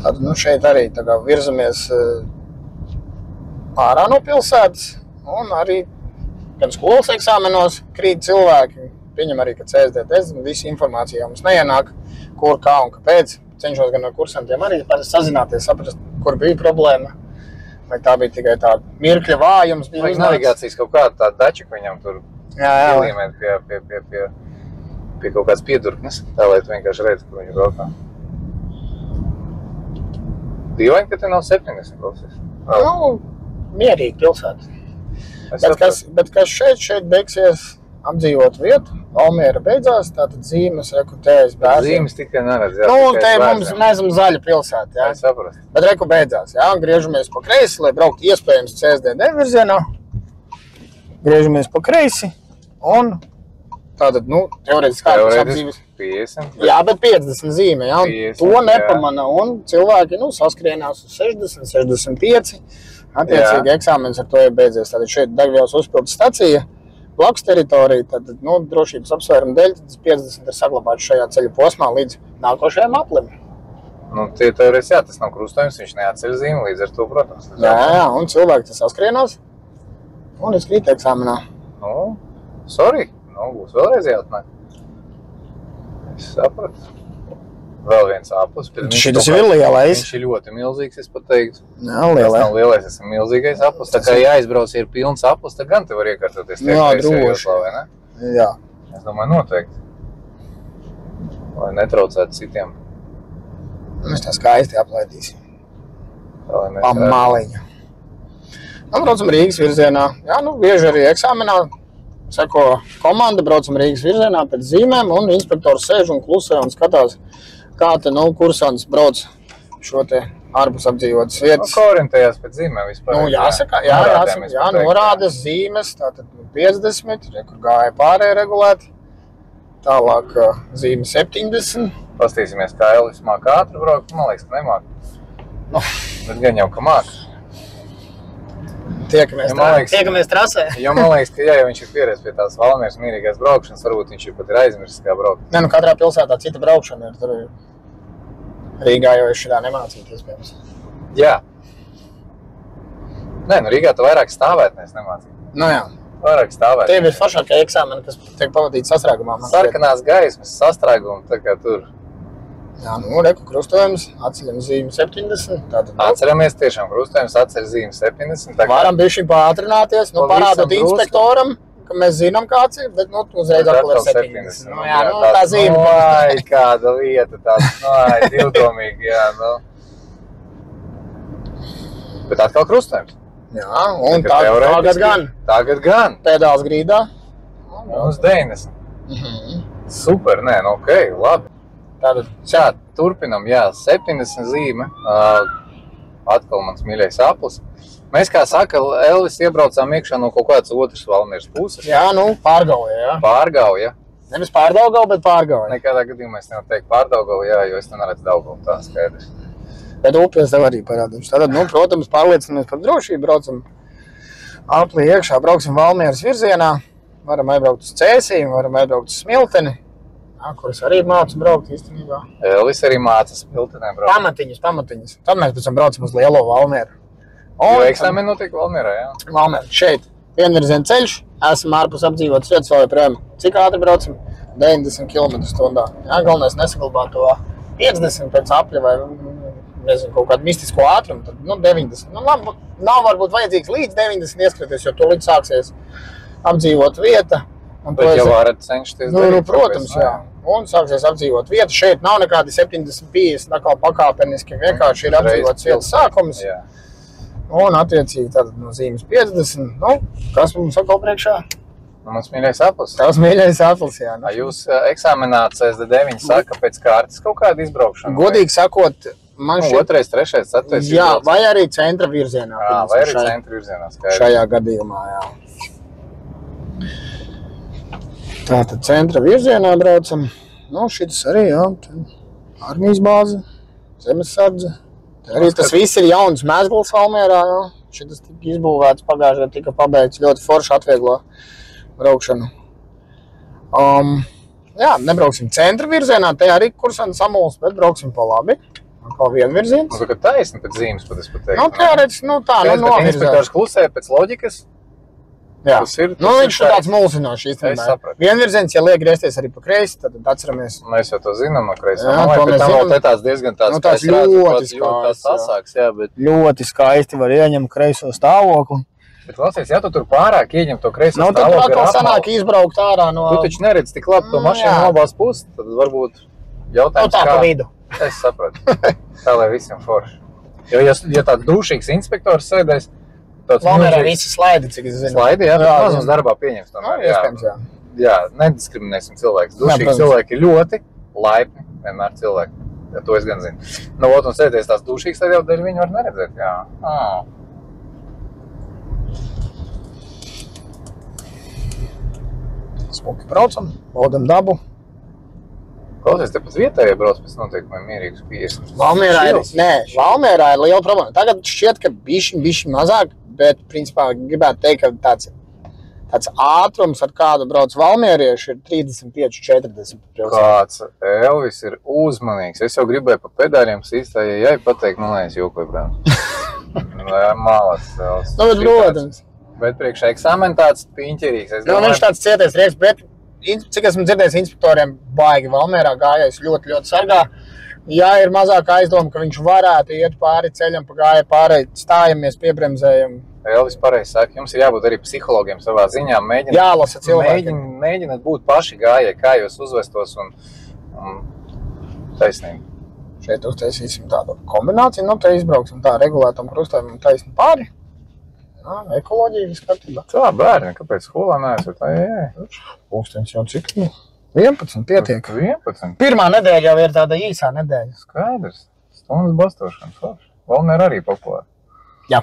Tad, šeit arī virzamies ārā no pilsētas, un arī gan skolas eksāmenos krīt cilvēki. Pieņem arī, ka CSDT visa informācija mums neienāk, kur, kā un kāpēc. Cenšos gan ar kursantiem arī sazināties, saprast, kur bija problēma. Vai tā bija tikai tāda mirkļa vājums. Vai navigācijas kaut kāda tāda dačika viņam tur ielīmēt pie kaut kāds piedurknes, tā lai tu vienkārši redz, kur viņi braukā. Dīvaini, ka te nav 70, klausies. Mierīgi pilsēta. Bet kas šeit beigsies apdzīvot vietu, Valmiera beidzās, tātad zīmes rekrutējas bērniem. Zīmes tikai neredz, jā. Te mums neesam zaļa pilsēta, jā. Es saprastu. Bet reku beidzās, jā, griežamies pa kreisi, lai braukt iespējams CSDD virzienā. Griežamies pa kreisi un tātad, teorētiski apdzīves. 50. Jā, bet 50 zīme, jā. 50, to nepamana un cilvēki, cilvēki uz 60, 65. Attiecīgi eksāmenis ar to ir beidzies. Tātad šeit degvielas uzpildes stacija, blakus teritorija, tad drošības apsvērumu dēļ 50 ir saglabāts šajā ceļa posmā līdz nākošajam aplim. Teorētiski, jā, tas nav krustojums, viņš neatceļ zīmi, līdz ar to, protams. Jā, un cilvēki tas saskrienās un izkrīt eksāmenā. Sorry, būs vēlreiz jāatnāk. Es sapratu. Vēl viens aplis. Šitas ir lielais. Viņš ir ļoti milzīgs, es pat teiktu. Jā, lielais. Tas nav lielais, tas ir milzīgais aplis. Tā kā jāizbrauc ir pilns aplis, tad gan te var iekārtoties. Jā, droši. Jā. Es domāju, noteikti. Lai netraucētu citiem. Mēs tā skaisti aplaidīsim. Pa maliņu. Braucam Rīgas virzienā. Jā, bieži arī eksāmenā seko komanda, braucam Rīgas virzienā pēc zīmēm un inspektors sēž un klusē un skatās, kā te, kursants brauc šo te ārpus apdzīvotas vietas. Kā orientējās pēc zīmēm vispār? Jāsaka, norādes zīmes, tātad 50, kur gāja pārējai regulēti. Tālāk zīme 70. Pastīsimies, kā Elvis māk ātri braukt, man liekas, ka nemāk. Bet gan jau, ka māk. Tiekamies trasē. Jo man liekas, ka ja viņš ir pieredzis pie tās Valmieras mierīgās braukšanas, varbūt viņš ir pat ir aizmirsis, kā braukt. Nē, nu katrā pilsētā cita braukšana ir. Tur Rīgā jau es šitā nemācītu, iespējams. Jā. Nē, nu Rīgā tu vairāk stāvēt, mēs nemācītu. Nu jā. Vairāk stāvēt. Tie ir foršākie eksāmeni, kas tiek pavadīti sastrēgumā. Sarkanās gaismas, sastrēgumi, tā kā tur. Jā, nu, reku krustojums, atceļam zīmi 70. Tātad, Atceramies tiešām krustojums, atceļ zīmi 70. Varam bišķi pātrināties, nu, parādot inspektoram, ka mēs zinām kāds ir, bet, nu, uzreiz atkal ir 70. Nu, jā, nu, tā zīme. Ai, kāda lieta, tāds, nu, ai, divdomīgi, jā, nu. Bet atkal krustojums. Jā, un tagad gan. Pedāls grīdā. Uz 90. Super, nē, nu, okei, labi. Tātad, jā, turpinam, jā, 70 zīme, atkal mans mīļais aplis. Mēs, kā saka, Elvis iebraucām iekšā no kaut kādas otras Valmieras puses. Jā, nu, Pārgauja, jā. Pārgauja. Nevis Pārdaugava, bet Pārgauja. Nekādā gadījumā es nevaru teikt Pārdaugava, jā, jo es neredzu Daugavu, tā skaidrs. Bet upes tev arī parādīšu. Tātad, nu, protams, pārliecinamies par drošību, braucam aplī iekšā, brauksim Valmieras virzienā, varam aizbraukt uz Cēsīm, varam aizbraukt uz Smilteni. Jā, kuras arī mācu braukt īstenībā. Elvis arī māca Smiltenē braukt. Pamatiņas. Tad mēs pēc tam braucam uz Lielo Valmieru. Jo eksāmeni notiek Valmierā, jā? Valmiera. Šeit. Vienvirziena ceļš. Esam ārpus apdzīvotas vietas vēl joprojām. Cik ātri braucam? 90 km/h. Jā, galvenais nesaglabāt to 50 pēc apļa vai, nezinu, kaut kādu mistisko ātrumu. Tad, nu, 90. Nu, labi, nav varbūt vajadzīgs līdz 90 ieskrities, jo to līdz sāksies apdzīvot vieta. Bet jau varat cenšties darīt. Nu, protams, jā. Un sāksies apdzīvot vietu. Šeit nav nekādi 70-50, nekā pakāpeniski, vienkārši ir apdzīvots vietas sākums. Jā. Un attiecīgi tātad no zīmes 50. Nu, kas mums atkal priekšā? Nu, mans mīļais aplis. Tavs mīļais aplis, jā. Nu. Jūs eksāmenā CSD9 saka pēc kārtas kaut kādu izbraukšanu? Godīgi sakot, man šķiet... Otrais, trešais, ceturtais jā, vai arī centra virzienā. Jā, vai arī centra virzienā, skaidrs. Šajā gadījumā, jā. Tātad centra virzienā braucam. Nu, šitas arī, jā. Armijas bāze, zemesardze. Arī tas viss ir jauns Mezgls Valmierā, jā. Šitas tika izbūvēts pagājušajā gadu, tika pabeigts ļoti forši atvieglo braukšanu. Jā, nebrauksim centra virzienā, te arī kursanti samuls, bet brauksim pa labi. Kā vienvirziens. Nu, tā kā taisni pēc zīmes, pat es pateiktu. Nu, teorētiski, nu tā, nu novirzēt. Inspektors klusē pēc loģikas. Jā, ir, nu viņš ir tāds mulsinošs īstenībā. Vienvirziens, ja liek griezties arī pa kreisi, tad atceramies. Mēs jau to zinām no kreisi. Jā, to mēs zinām. Vēl tāds diezgan tāds, nu, tāds ļoti skaists, jā, bet... Ļoti skaisti var ieņemt kreiso stāvokli. Bet klausies, ja tu tur pārāk ieņem to kreiso stāvokli... Nu, tad atkal sanāk izbraukt ārā no... Tu taču neredz tik labi to mašīnu no abās puses, tad varbūt jautājums kā... Nu tā pa vidu. Es sapratu. Tā, lai visiem forši. Jo, ja tāds dušīgs inspektors sēdēs, Valmierā visi slaidi, cik es zinu. Slaidi, jā, bet mazums darbā pieņems tomēr. Iespējams, jā. Jā, nediskriminēsim cilvēkus. Dušīgi cilvēki ir ļoti laipni, vienmēr cilvēki. Ja, to es gan zinu. Nu, un sēdēs tās dušīgas, tad jau dēļ viņu var neredzēt, jā. Smuki braucam, baudam dabu. Klausies, te pat vietējie brauc pēc noteikumiem mierīgus 50. Valmierā ir liela problēma. Tagad šķiet, ka bišķi mazāk, bet principā gribētu teikt, ka tāds ātrums, ar kādu brauc valmierieši, ir 35-40. Kāds Elvis ir uzmanīgs. Es jau gribēju pa pedāļiem sīstājai, ja pateikt, nu, es jokoju, brāl. Malas, Elvis. Nu, bet, protams. Bet priekš eksāmeni tāds piņķerīgs. Nu, viņš tāds cietais rieks, bet cik esmu dzirdējis inspektoriem, baigi Valmierā gājējis ļoti, ļoti sargā. Ja ir mazāk aizdoma, ka viņš varētu iet pāri ceļam, pa gāja pāri, stājamies, piebremzējam. Elvis pareizi saka, jums ir jābūt arī psihologiem savā ziņā. Jālasa cilvēkiem. Mēģināt būt paši gājēji, kā jūs uzvestos un taisnīgi. Šeit uztaisīsim tādu kombināciju, nu te izbrauksim tā regulētam krustojumam taisni pāri. Jā, ekoloģija viss kārtībā. Tā, bērni, kāpēc skolā neesat? Pūkstens jau cik? 11 pietiek. 11? Pirmā nedēļa jau ir tāda īsā nedēļa. Skaidrs. Stundas bastošana. Valmiera arī populāra. Jā.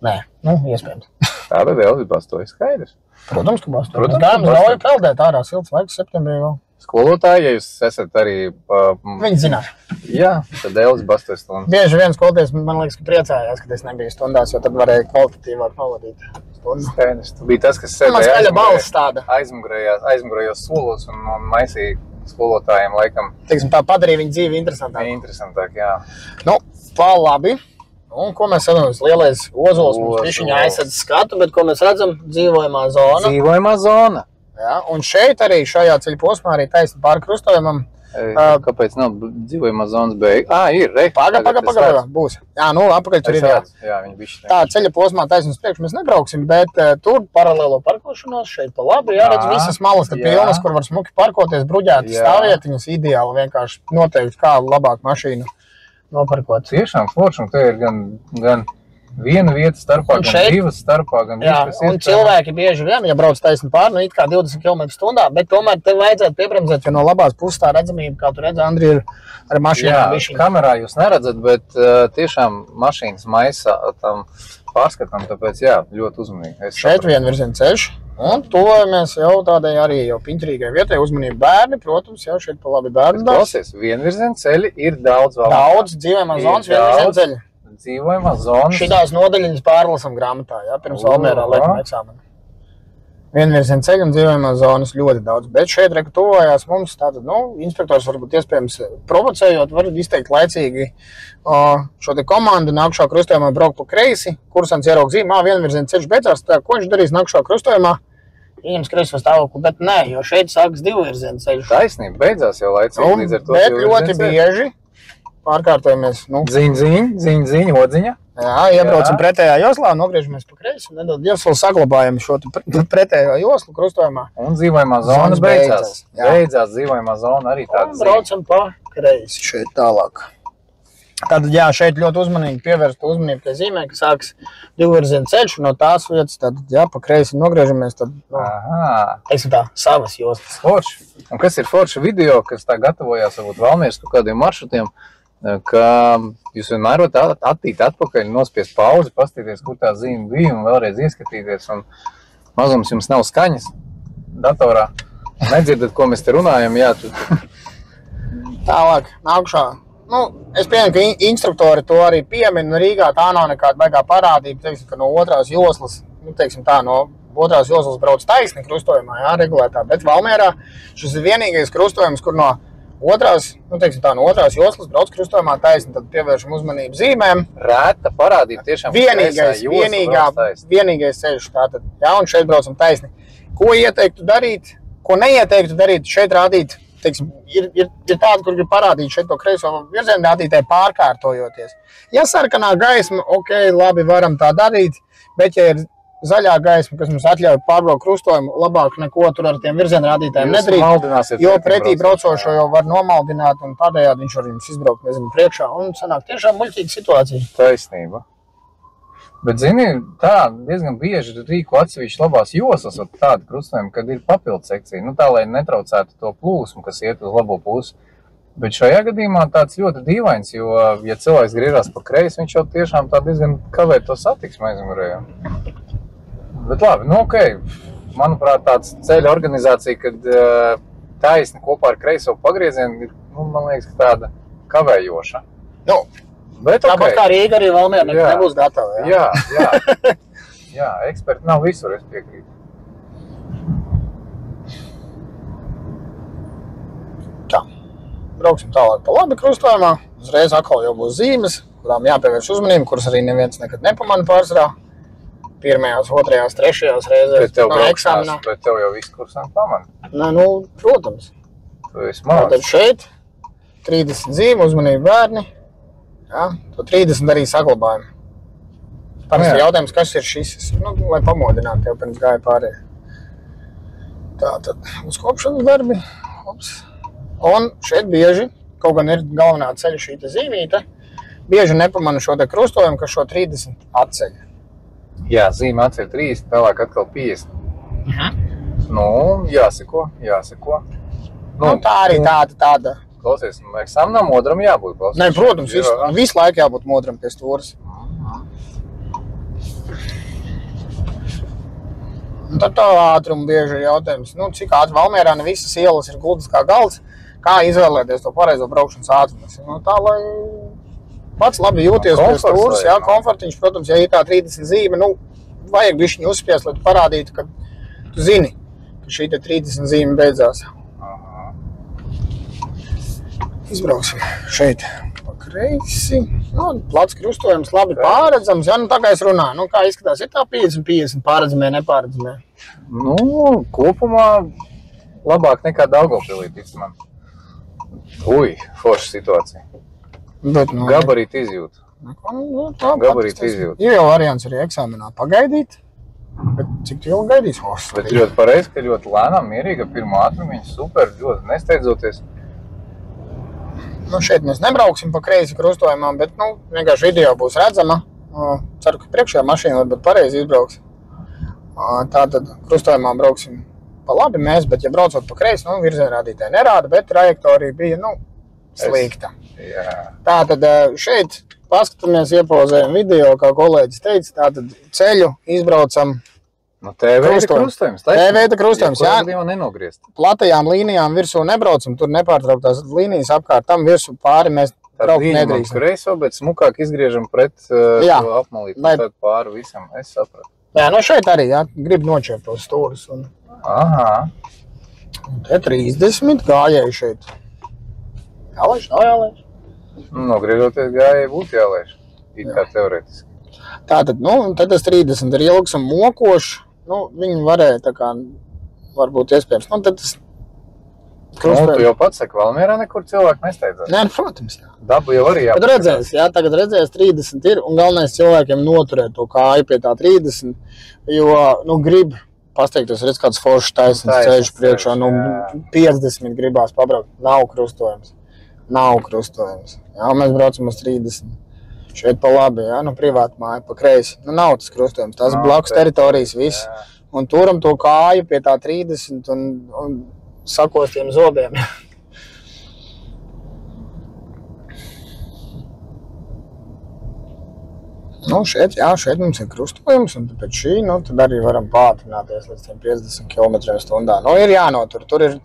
Nē, nu, iespējams. Tāda Elvis bastoja, skaidrs. Protams, ka bastoja. Mēs gājām uz Lauju peldēt ārā silts laiks septembrī vēl. skolotāji, ja jūs esat arī... Viņi zinās. Jā, tad Elvis Bastos stundas. Bieži vien skolotājs, man liekas, ka priecājās, kad es nebiju stundās, jo tad varēja kvalitatīvāk pavadīt stundas. Tu biji tas, kas sēdēja aizmugurējos solos un maisīja skolotājiem laikam. Teiksim, tā padarīja viņu dzīvi interesantāk. Interesantāk, jā. Nu, tā labi. Un ko mēs redzam? Lielais ozols mums pišķiņā aizsadz skatu, bet ko mēs redzam? Dzīvojamā zona. Dzīvojamā zona. Jā, un šeit arī šajā ceļa posmā arī taisni pāri krustojumam. Kāpēc nav dzīvojamā zonas beiga? Ir, Paga, būs. Jā, nu, apakaļ tur ir. Jā, viņi bišķi. Tā ceļa posmā taisni uz priekšu mēs nebrauksim, bet tur paralēlo parkošanos šeit pa labi, jāredz visas malas te pilnas, kur var smuki parkoties, bruģēt stāvvietiņas, ideāli vienkārši noteikt, kā labāk mašīnu noparkot. Tiešām forši, un te ir gan viena vieta starpā, gan divas starpā, gan viskas un cilvēki bieži vien, ja brauc taisni pār, nu it kā 20 km/h, bet tomēr te vajadzētu piebremzēt, jo no labās puses tā redzamība, kā tu redzi, Andri, ir ar mašīnām bišķiņu. Jā, kamerā jūs neredzat, bet tiešām mašīnas maisa tam pārskatam, tāpēc jā, ļoti uzmanīgi. Šeit vienvirziena ceļš, un tuvojamies jau tādai arī jau piņķirīgai vietai, uzmanību bērni, protams, jau šeit pa labi bērnu darbs. Klausies, vienvirziena ceļi ir daudz vēl. Daudz dzīvojamā zonas vienvirziena ceļi. Dzīvojamā zonas. Šitās nodaļiņas pārlasam grāmatā, jā, pirms Valmierā liekam eksāmenu. Vienvirziena ceļi un dzīvojamā zonas ļoti daudz, bet šeit reku tuvojās mums, tātad, inspektors varbūt iespējams provocējot, var izteikt laicīgi šo te komandu nākušā krustojumā brauk pa kreisi, kursants ieraug zīmē, vienvirziena ceļš beidzās, tā ko viņš darīs nākušā krustojumā, ieņems kreiso stāvokli, bet nē, jo šeit sākas divvirziena ceļš. Taisnība, beidzās jau laicīgi līdz ar to. Bet ļoti bieži pārkārtojamies, Ziņ, odziņa. Jā, iebraucam pretējā joslā, nogriežamies pa kreisi un nedaudz Dievs vēl saglabājam šo pretējo joslu krustojumā. Un dzīvojamā zona beidzās. Beidzās dzīvojamā zona arī tāda zīme. Un braucam pa kreisi šeit tālāk. Tātad, jā, šeit ļoti uzmanīgi pievērst uzmanību tai zīmē, ka sāks divvirziena ceļš un no tās vietas, tad, jā, pa kreisi nogriežamies, tad, teiksim tā, savas joslas. Forši. Un kas ir forši video, kas tā gatavojās, varbūt Valmieras kaut kādiem maršrutiem, ka jūs vienmēr varat attīt atpakaļ, nospiest pauzi, pastīties, kur tā zīme bija un vēlreiz ieskatīties. Un mazums jums nav skaņas datorā. Nedzirdat, ko mēs te runājam, jā. Tālāk, nākušā. Es pieņemu, ka instruktori to arī piemin. Rīgā tā nav nekāda baigā parādība, teiksim, ka no otrās joslas, teiksim tā, no otrās joslas brauc taisni krustojumā, jā, regulētā. Bet Valmierā šis ir vienīgais krustojums, kur no otrās, teiksim tā, no otrās joslas brauc krustojumā taisni, tad pievēršam uzmanību zīmēm. Rēta parādība tiešām. Vienīgais ceļš tātad, jā, un šeit braucam taisni. Ko ieteiktu darīt, ko neieteiktu darīt, šeit rādīt, teiksim, ir tāda, kur grib parādīt šeit to kreiso virzienu rādītāju pārkārtojoties. Ja sarkanā gaisma, ok, labi, varam tā darīt, bet ja ir zaļā gaisma, kas mums atļauj pārbraukt krustojumu, labāk neko tur ar tiem virzienu rādītājiem nedarīt, jo pretī braucošo jau var nomaldināt un tādējādi viņš var jums izbraukt, nezinu, priekšā un sanāk tiešām muļķīga situācija. Taisnība. Bet, zini, tā diezgan bieži rīko atsevišķi labās joslas, tādi krustojumi, kad ir papildu sekcija, tā, lai netraucētu to plūsmu, kas iet uz labo pusi. Bet šajā gadījumā tāds ļoti dīvains, jo, ja cilvēks griežās pa kreisi, viņš jau tiešām tā diezgan kavē to satiksmi aizmugurējā. Bet labi, okei. Manuprāt, tāds ceļa organizācija, kad taisni kopā ar kreiso pagriezienu, man liekas, ka tāda kavējoša. Bet tāpat kā Rīga arī Valmiera nebūs gatava. Jā, eksperti nav visur, es piekrītu. Tā, brauksim tālāk pa labi krustojumā. Uzreiz atkal jau būs zīmes, kurām jāpievērš uzmanību, kuras arī neviens nekad nepamana pārsvarā. Pirmajās, otrajās, trešajās reizēs no eksāmenā. Bet tev jau viss kursām pamana. Protams. Tu esi māc. Tātad šeit 30 zīme, uzmanību bērni. Jā, to 30 arī saglabājam. Parasti jautājums, kas ir šis, lai pamodinātu tev pirms gāja pārējie. Tātad uzkopšanas darbi. Un šeit bieži, kaut gan ir galvenā ceļa šīta zīmīte, bieži nepamana šo te krustojumu, ka šo 30 atceļ. Jā, zīme atceļ 30, tālāk atkal 50. Jāseko. Tā arī tāda. Klausies, eksāmenam modram jābūt. Klausies. Nē, protams, visu laiku jābūt modram pie stūras. Un tad tā ātruma bieži ir jautājums, nu, cik ātri Valmierā ne visas ielas ir gludas kā galds, kā izvēlēties to pareizo braukšanas ātrumu. Nu, tā, lai pats labi jūties pēc stūras, jā, komfortiņš, protams, ja ir tā 30 zīme, nu, vajag bišķiņu uzspiest, lai tu parādītu, ka tu zini, ka šī te 30 zīme beidzās. Izbrauksim šeit pa kreisi. Nu, plats krustojums, labi pārredzams. Ja, nu, tā kā es runāju, nu, kā izskatās, ir tā 50-50 pārredzamie, nepārredzamie? Nu, kopumā labāk nekā Daugavpilī, tic man. Ui, forša situācija. Bet, nu, Gabarīt izjūt. Nu, Gabarīt izjūt. Ir jau variants arī eksāmenā pagaidīt. Bet cik tu ilgi gaidīs? Bet ļoti pareizi, ka ļoti lēnām, mierīga, pirmo ātrumiņu, super, ļoti nesteidzoties. Nu, šeit mēs nebrauksim pa kreisi krustojumām, bet, nu, vienkārši video būs redzama. Ceru, ka priekšējā mašīna varbūt pareizi izbrauks. Tātad krustojumā brauksim pa labi mēs, bet, ja braucot pa kreisi, nu, virzienrādītāji nerāda, bet trajektorija bija, nu, slikta. Tātad šeit paskatāmies, iepozējam video, kā kolēģis teica, tātad ceļu izbraucam. Nu, T-veida krustojums. T-veida krustojums, jā. Nenogriezt. Platajām līnijām virsū nebraucam, tur nepārtrauktās līnijas apkārt, tam virsū pāri mēs braukt nedrīkstam. Kreiso, bet smukāk izgriežam pret to apmalīti, tad pāri visam, es sapratu. Jā, nu šeit arī, jā, grib nočēpt tos stūrus. Aha. Un te 30 gājēji šeit. Jālaiž, nav jālaiž? Nogriežoties gājēji būtu jālaiž, it kā teoretiski. Tātad, nu, tad tas 30 ir ilgs un mokošs. Nu, viņi varēja tā kā, varbūt iespējams. Nu, tad tas krustējums. Nu, tu jau pats saki, Valmierā nekur cilvēki nesteidzās. Nē, protams, jā. Dabu jau arī jāpēc. Tad redzēs, jā, tagad redzēs 30 ir, un galvenais cilvēkiem noturēt to kāju pie tā 30, jo, nu, grib pasteiktos, redz kāds foršs taisns ceļš priekšā, nu, 50 gribās pabraukt. Nav krustojums. Nav krustojums. Jā, mēs braucam uz 30. Šeit pa labi, jā, nu privāta māja, pa kreisi. Nu nav tas krustojums, tās blakus teritorijas viss. Un turam to kāju pie tā 30 un sakostiem zobiem. Nu šeit, jā, šeit mums ir krustojums un pēc šī, nu tad arī varam pātrināties līdz 50 km/h. Nu ir jānotur, tur ir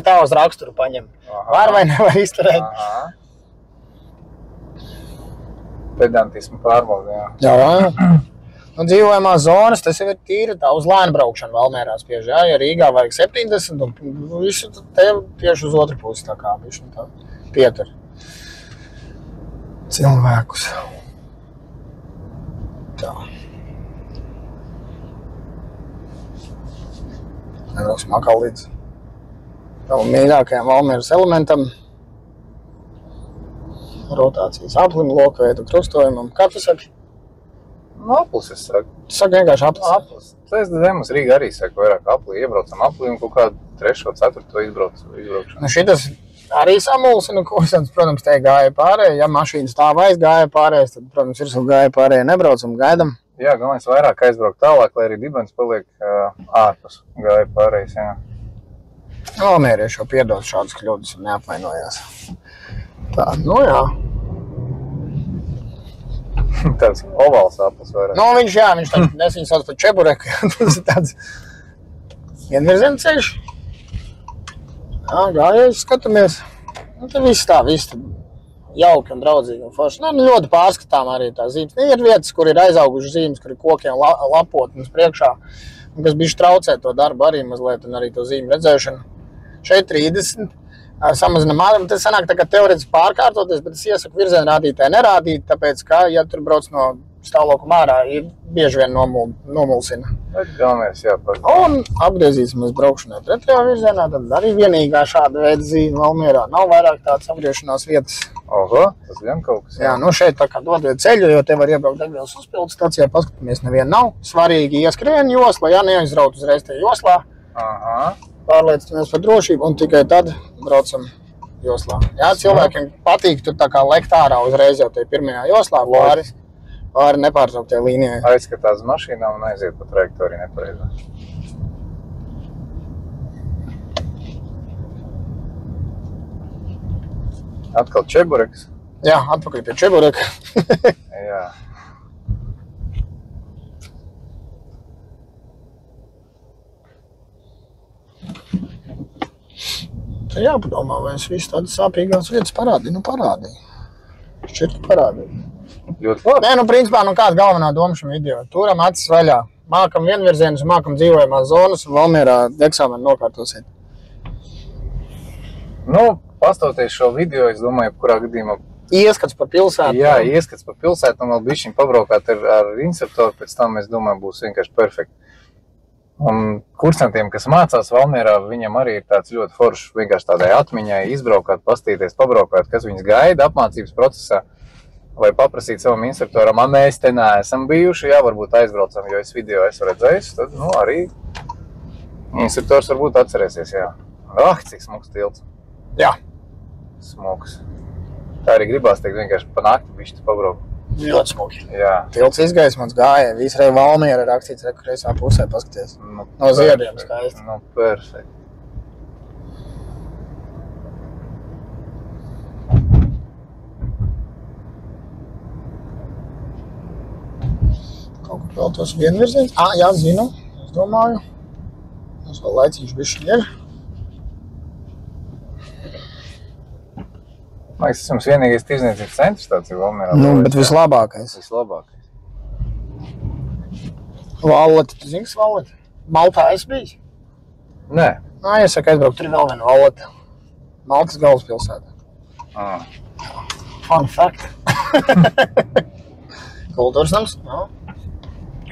tā uz raksturu paņem. Var vai nevar izturēt. Aha. Pedantismu pārbauda, jā. Jā. Nu, dzīvojamās zonas, tas jau ir tīri tā uz lēnu braukšanu Valmierā spiež, jā. Ja Rīgā vajag 70 un visu tev tieši uz otru pusi tā kā bišķi tā pietur cilvēkus. Tā. Nebrauksim atkal līdz tavam mīļākajam Valmieras elementam. Rotācijas aplim, lokveidu krustojumam. Kā tu saki? Nu, aplis, es saku. Tu saki vienkārši aplis? Aplis. Tas zemes Rīga arī saka vairāk apli. Iebraucam apli un kaut kādu 3. 4. izbraukšanu. Nu, šitas arī samulsina kursams, protams, te gāja pārējie. Ja mašīna stāv aiz gāja pārējais, tad, protams, ir gāja pārējie nebraucam, gaidam. Jā, galvenais vairāk aizbraukt tālāk, lai arī dibens paliek ārpus gāja pārējais, jā. Valmierieši jau piedod šādas kļūdas un neapvainojās. Tā, nu jā. Tāds ovāls aplis vairāk. Nu, viņš, jā, viņš tāds, es viņu sauc par čebureku, tas ir tāds vienvirziena ceļš. Jā, gājēji, skatāmies. Nu, te viss tā, viss jauki un draudzīgi un forši. Nu, ļoti pārskatām arī tā zīmes. Ir vietas, kur ir aizauguši zīmes, kur ir kokiem lapotnes priekšā, kas bišķi traucē to darbu arī mazliet un arī to zīmu redzēšanu. Šeit 30. Samazinām ātrumu, tas sanāk tā kā teorētiski pārkārtoties, bet es iesaku virzienrādītāji nerādīt, tāpēc, ka, ja tur brauc no stāvlaukuma ārā, ir bieži vien nomulsina. Bet galvenais jāpārāk. Un apgriezīsimies braukšanai pretējā virzienā, tad arī vienīgā šāda veida zīme Valmierā. Nav vairāk tādas apgriešanās vietas. Oho, tas gan kaut kas. Jā, nu šeit tā kā dodiet ceļu, jo te var iebraukt degvielas uzpildes stacijā, paskatāmies, neviena nav. Svarīgi ieskrien josla, ja neaizraut uzreiz te joslā. Aha. Pārliecinamies par drošību un tikai tad braucam joslā. Jā, cilvēkiem patīk tur tā kā lekt ārā uzreiz jau te pirmajā joslā, pāri nepārtrauktajai līnijai. Aizskatās uz mašīnām un aiziet pa trajektoriju nepareizā. Atkal čebureks. Jā, atpakaļ pie čebureka. Jā. Tad jāpadomā, vai es visu tādas sāpīgās vietas parādīju. Šķiet, ka parādīju. Ļoti labi. Nē, principā, kāda galvenā doma šim video? Turam acis vaļā. Mākam vienvirzienus, mākam dzīvojamās zonas un Valmierā eksāmenu nokārtosiet. Pastoties šo video, es domāju, kurā gadījumā... Ieskats pa pilsētu. Jā, ieskats pa pilsētu un vēl bišķiņ pabraukāt ar instruktoru, pēc tam, es domāju, būs vienkārši perfekti. Un kursantiem, kas mācās Valmierā, viņam arī ir tāds ļoti foršs vienkārši tādai atmiņai izbraukāt, pastīties, pabraukāt, kas viņus gaida apmācības procesā, vai paprasīt savam instruktoram, mēs te neesam bijuši, jā, varbūt aizbraucam, jo es video esmu redzējis, tad, arī instruktors varbūt atcerēsies, jā. Cik smuks tilts. Jā. Smuks. Tā arī gribās teikt vienkārši pa nakti bišķi pabraukt. Ļoti smuki. Jā. Tilts izgaismots gāja, visrai Valmiera rakstīts, reizā pusē paskaties. No ziediem skaisti. Perfekti. Kaut kur vēl tos vienvirziens. Jā, zinu, es domāju. Mums vēl laicīši bišķi ir. Man liekas, tas jums vienīgais tirdzniecības centrs tāds ir Valmierā. Bet vislabākais. Vislabākais. Valleta, tu zini, kas Valleta? Maltā esi bijis? Nē. Es saku, aizbraukt, tur ir vēl viena Valleta. Maltas galvaspilsētā. Fun fact. Kultūras nams?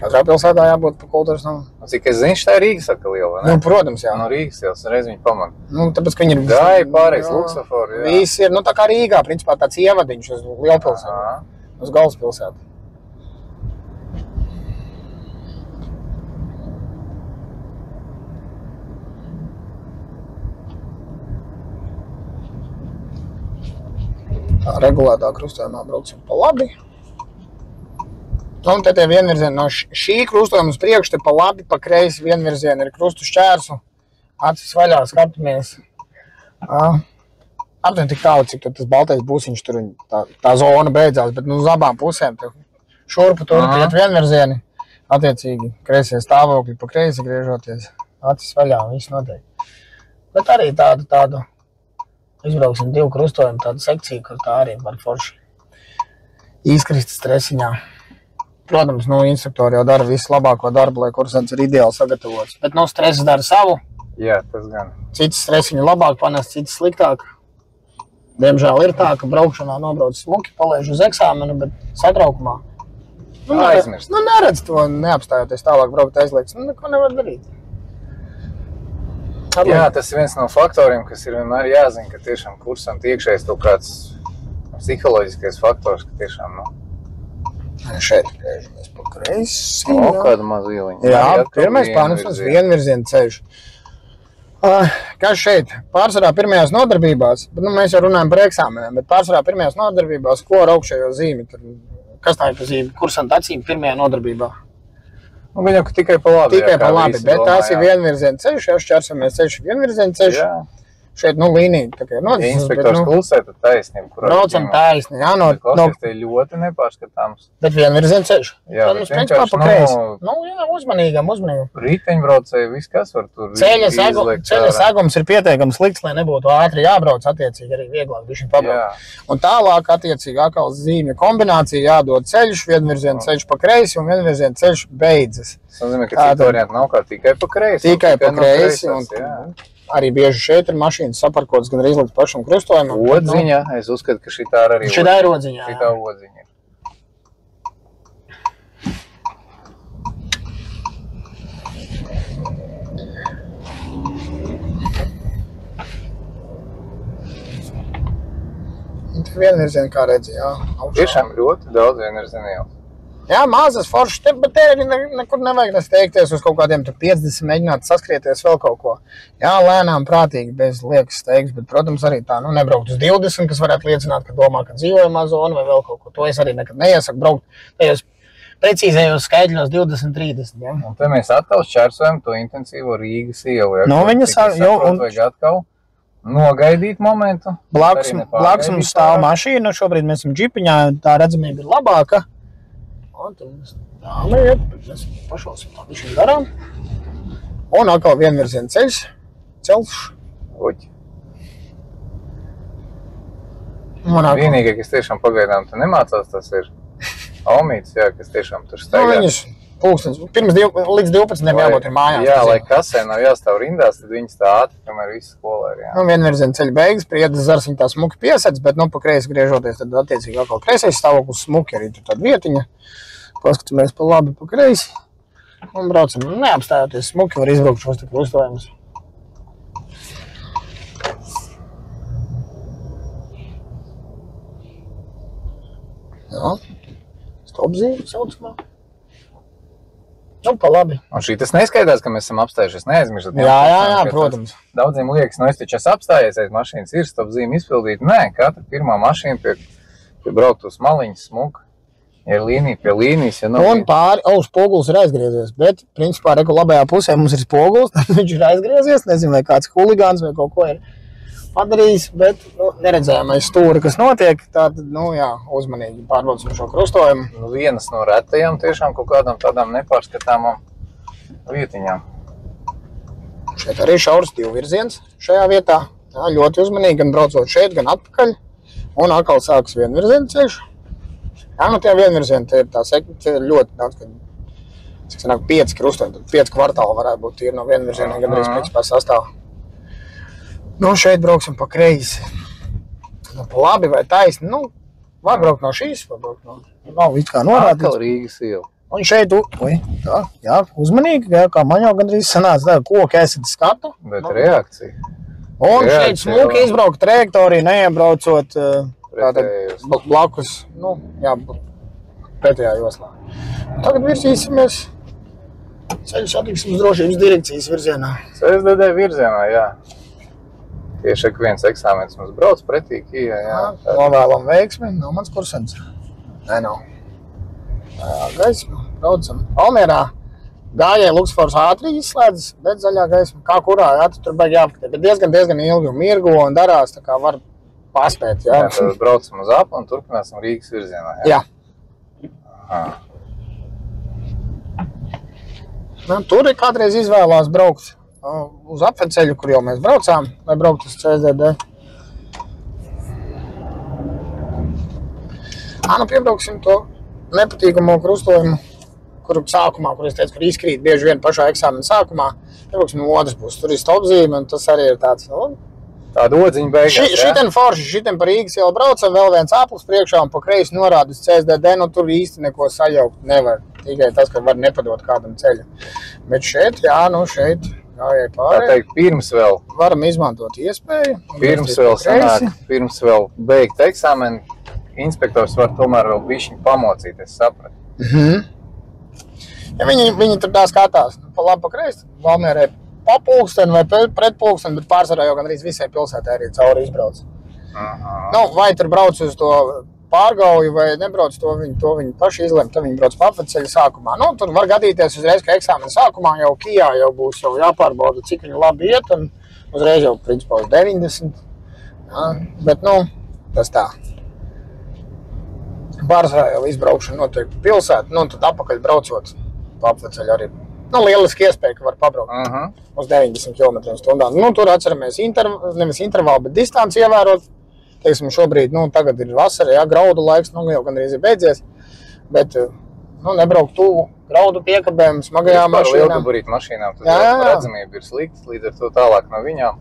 Katrā pilsētā jābūt pa kultūras namu. Cik es zinu, tā ir Rīgas saka liela, ne? Protams, jā. No Rīgas jau, reiz viņi pamana. Tāpēc, ka viņi ir... Gāja pārējais, Luksafori, jā. Visi ir, tā kā Rīgā, principā tāds ievadiņš uz lielpilsētu, uz galvaspilsētu. Tā regulētā krustojumā braucam pa labi. Un te tie vienvirzieni no šī krustojuma uz priekšu, te pa labi, pa kreisi vienvirzieni ir krustu šķērsu. Acis vaļā, skatāmies. Aptuveni tik tālu, cik tas baltais būsiņš tur tā zona beidzās, bet uz abām pusēm šurpu turpiet vienvirzieni. Attiecīgi, kreisie stāvokļi pa kreisi griežoties. Acis vaļā, viss notiek. Bet arī tādu izbrauksim 2 krustojumu, tādu sekciju, kur tā arī var forši izkrist stresiņā. Protams, instruktori jau dara visu labāko darbu, lai kursants ir ideāli sagatavots. Bet, stress dara savu. Jā, tas gan. Cits stresiņu labāk panes, cits sliktāk. Diemžēl ir tā, ka braukšanā nobrauc smuki, palaiž uz eksāmenu, bet satraukumā. Aizmirst. Neredz to neapstājoties tālāk braukt aizliegts. Neko nevar darīt. Jā, tas ir viens no faktoriem, kas ir vienmēr jāzina, ka tiešām kursanti iekšējais kaut kāds psiholoģiskais faktors, ka tiešām, Šeit griežamies pa kreisi. Kāda maza ieliņa. Jā, pirmais pārnums vienvirziena ceļš. Kā šeit? Pārsvarā pirmajās nodarbībās, bet mēs jau runājam par eksāmeniem, bet pārsvarā pirmajās nodarbībās, ko ar augšējo zīmi? Kas tā ir pa zīmi? Kursanta acīm pirmajā nodarbībā? Viņam tikai pa labi. Tikai pa labi, bet tās ir vienvirziena ceļš, jau šķērsamies ceļš vienvirziena ceļš. Jā. Šeit, līnija, tā kā ir noticis. Ja inspektors klusē, tad taisnība. Braucam taisni, jā, Klausies, te ļoti nepārskatāms. Bet vienvirziena ceļš. Jā, tad mums principā pa kreisi. Jā, uzmanīgam. Riteņbraucēji, viss kas var tur ceļa segums ir pietiekams slikts, lai nebūtu ātri jābrauc, attiecīgi arī vieglāk bišķiņ pabraukt. Un tālāk, attiecīgi, atkal zīmju kombinācija jādod ceļš, vienvirziena ceļš pa kreisi un vienvirziena ceļš beidzas. Tas nozīmē, ka citu variantu nav kā tikai pa kreisi. Tikai pa kreisi. Arī bieži šeit ir mašīnas saparkotas gan arī līdz pašam krustojumam. Odziņa, es uzskatu, ka šitā arī ir. Šitā ir odziņa, jā. Šitā odziņa ir. Tik vienvirzieni, kā redzi, jā. Tiešām ļoti daudz vienvirzieni ielas. Jā, mazas foršas, bet te arī nekur nevajag nesteigties uz kaut kādiem 50, mēģināt saskrieties vēl kaut ko. Jā, lēnām, prātīgi, bez liekas steigas, bet, protams, arī tā, nebraukt uz 20, kas varētu liecināt, ka domā, ka dzīvojamā zona vai vēl kaut ko. To es arī nekad neiesaku braukt tajos precīzajos skaidļos 20, 30, jā. Un te mēs atkal šķērsojam to intensīvo Rīgas ielu, ja? Vajag atkal nogaidīt momentu. Blakus mums stāv mašīna, šobrīd mēs esam džipiņā, tā redzamība ir labāka. Un tad mēs tāmējiet, bet mēs pašvalsim tā bišķiņ darām. Un atkal vienvirziena ceļš. Uķi. Vienīgā, kas tiešām pagaidām tu nemācās, tas ir Omīts, jā, kas tiešām tur staigā. Viņus pulkstens, pirms līdz 12 jābūt ir mājās. Jā, lai kasē nav jāstāv rindās, tad viņas tā ātri, kamēr visi skolēri, jā. Vienvirziena ceļa beigas, priedas zars viņa tā smuki piesedz, bet, pa kreisi griežoties, tad attiecīgi atkal kreisais stāvoklis smuki, arī tur tāda vietiņa. Paskatāmies pa labi, pa kreisi. Un braucam, neapstājoties smuki, var izbraukt šos te krustojumus. Jā, stopzīme saucamā. Pa labi. Un šī tas neskaitās, ka mēs esam apstājušies, neaizmirstat. Jā, protams. Daudziem liekas, es taču esmu apstājies, aiz mašīnas ir stopzīme izpildīta. Nē, katra pirmā mašīna pie brauktos maliņas smuka. Ja ir līnija pie līnijas, ja nav... Un pāri, spoguls ir aizgriezies, bet, principā, reku labajā pusē mums ir spoguls, tad viņš ir aizgriezies, nezinu, vai kāds huligāns vai kaut ko ir padarījis, bet neredzējām aiz stūri, kas notiek, tātad, uzmanīgi pārbaudsim šo krustojumu. Vienas no retajām tiešām kaut kādām tādām nepārskatāmām vietiņām. Šeit arī šaurs divvirziens šajā vietā, ļoti uzmanīgi, gan braucot šeit, gan atpakaļ, un atkal sākas vienvirziena ceļš. Jā, tie vienvirzieni, tie ir tā sekta ļoti daudz, cik sanāk 5 krustojumi, tad 5 kvartāli varētu būt tīri no vienvirzieniem, gan arī principā sastāv. Šeit brauksim pa kreisi. Pa labi vai taisni, var braukt no šīs, var braukt no... Nav it kā norādīts. Atkal Rīgas iela. Un šeit, uzmanīgi, kā man jau gandrīz sanāca, koku esat skatu. Bet reakcija. Un šeit smuki izbraukt trajektoriju, neiebraucot... Tātad blakus, pretējā joslā. Tagad virsīsimies ceļu satiksmes drošības direkcijas virzienā. CSDD virzienā, jā. Tieši ik viens eksāmens mums brauc pretī Kijā, jā. Novēlam veiksmi, nav mans kursants. Nē, nav. Gaisma, braucam. Palmierā gājēji Luksfors ātri izslēdzas, bet zaļā gaisma, kā kurā, tur baigi jāapkatē. Bet diezgan ilgi un mirgo un darās, tā kā var paspēt, jā. Tad braucam uz Apli un turpināsim Rīgas virzienā, jā? Tur ir kādreiz izvēlās braukt uz apveceļu, kur jau mēs braucām, lai braukt uz CSDD. Piebrauksim to nepatīkamo krustojumu, kur sākumā, kur es teicu, kur izkrīt bieži vien pašā eksāmena sākumā, piebrauksim no otras puses. Tur ir stopzīme, un tas arī ir tāds, tāda odziņa beigās, šitien forši, šitien pa Rīgas ielu braucam, vēl viens aplis priekšā un pa kreisi norāda uz CSDD, tur īsti neko sajaukt nevar. Tikai tas, ka var nepadot kādam ceļu. Bet šeit, šeit gājēji pārējai. Tā teikt, pirms vēl. Varam izmantot iespēju. Pirms vēl beigt eksāmeni, inspektors var tomēr vēl bišķiņ pamocīt, es sapratu. Ja viņi tur tā skatās, pa labi pa kreisi, Valmierē papulksteni vai pretpulksteni, bet pārsvarā jau gandrīz visai pilsētā arī cauri izbrauc. Vai tur brauc uz to pārgauju vai nebrauc, to viņi paši izlem, tad viņi brauc pa apveceļa sākumā. Tur var gadīties uzreiz, ka eksāmena sākumā jau Kijā jau būs jau jāpārbauda, cik viņi labi iet, un uzreiz jau principā uz 90. Bet, tas tā. Pārsvarā jau izbraukšana notiek pilsētu, tad apakaļ braucot pa apveceļu arī. Lieliski iespēja, ka var pabraukt uz 90 km/h. Tur atceramies nevis intervālu, bet distanci ievērot. Teiksim, šobrīd, tagad ir vasara, graudu laiks, jau gandrīz ir beidzies. Bet, nebraukt tuvu graudu piekabēm, smagajām mašīnām. Lielgabarītu mašīnām, tad redzamība ir slikta, līdz ar to tālāk no viņām.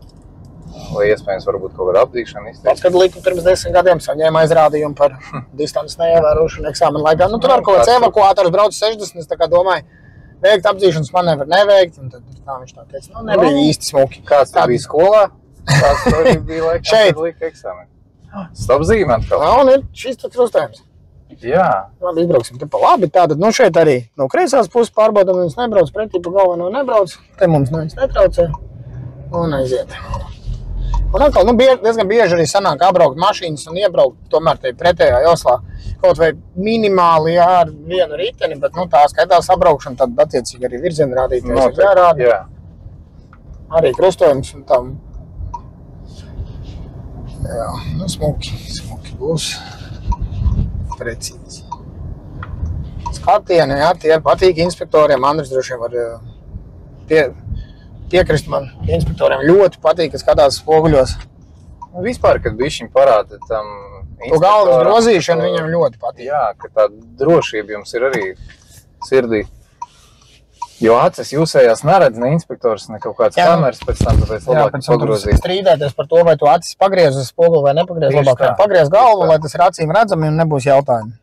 Vai iespējams varbūt kaut kāda apdīkšana izteikt. Pats, kad liku pirms 10 gadiem, saņēma aizrādījumu par distances neievērošanu eksāmena laikā. Tur ar kaut kāds evakuātors brauc 60, es tā kā domāju, veikt apdzīšanas manevru neveikt, un tad tā viņš tā teica, nebija īsti smuki. Kāds tā bija skolā? Kāds to bija laikam, šeit. Kad lika eksāmeni? Stopzīme atkal. Un ir šis tad krustojums. Jā. Labi, izbrauksim te pa labi. Tātad, šeit arī no kreisās puses pārbaudam, viņš nebrauc pretī pa galveno nebrauc. Te mums neviens netraucē. Un aiziet. Un atkal, diezgan bieži arī sanāk apbraukt mašīnas un iebraukt tomēr te pretējā joslā. Kaut vai minimāli, ar vienu riteni, bet, tā skaitās apbraukšana, tad attiecīgi arī virziena rādītājs ir jārāda. Jā. Arī krustojums un tam. Jā, smuki būs. Precīzi. Skatieni, tie patīk inspektoriem. Andris droši vien var piekrist man. Inspektoriem ļoti patīk, ka skatās spoguļos. Vispār, kad bišķiņ parāda tam To galvas grozīšana viņam ļoti patīk. Jā, ka tā drošība jums ir arī sirdī. Jo acis jūsējās neredz, ne inspektors, ne kaut kāds kameras pēc tam, tāpēc labāk pagrozīt. Strīdēties par to, vai tu acis pagriez uz spoguli vai nepagriez, labāk pagriez galvu, lai tas ir acīm redzami un nebūs jautājumi.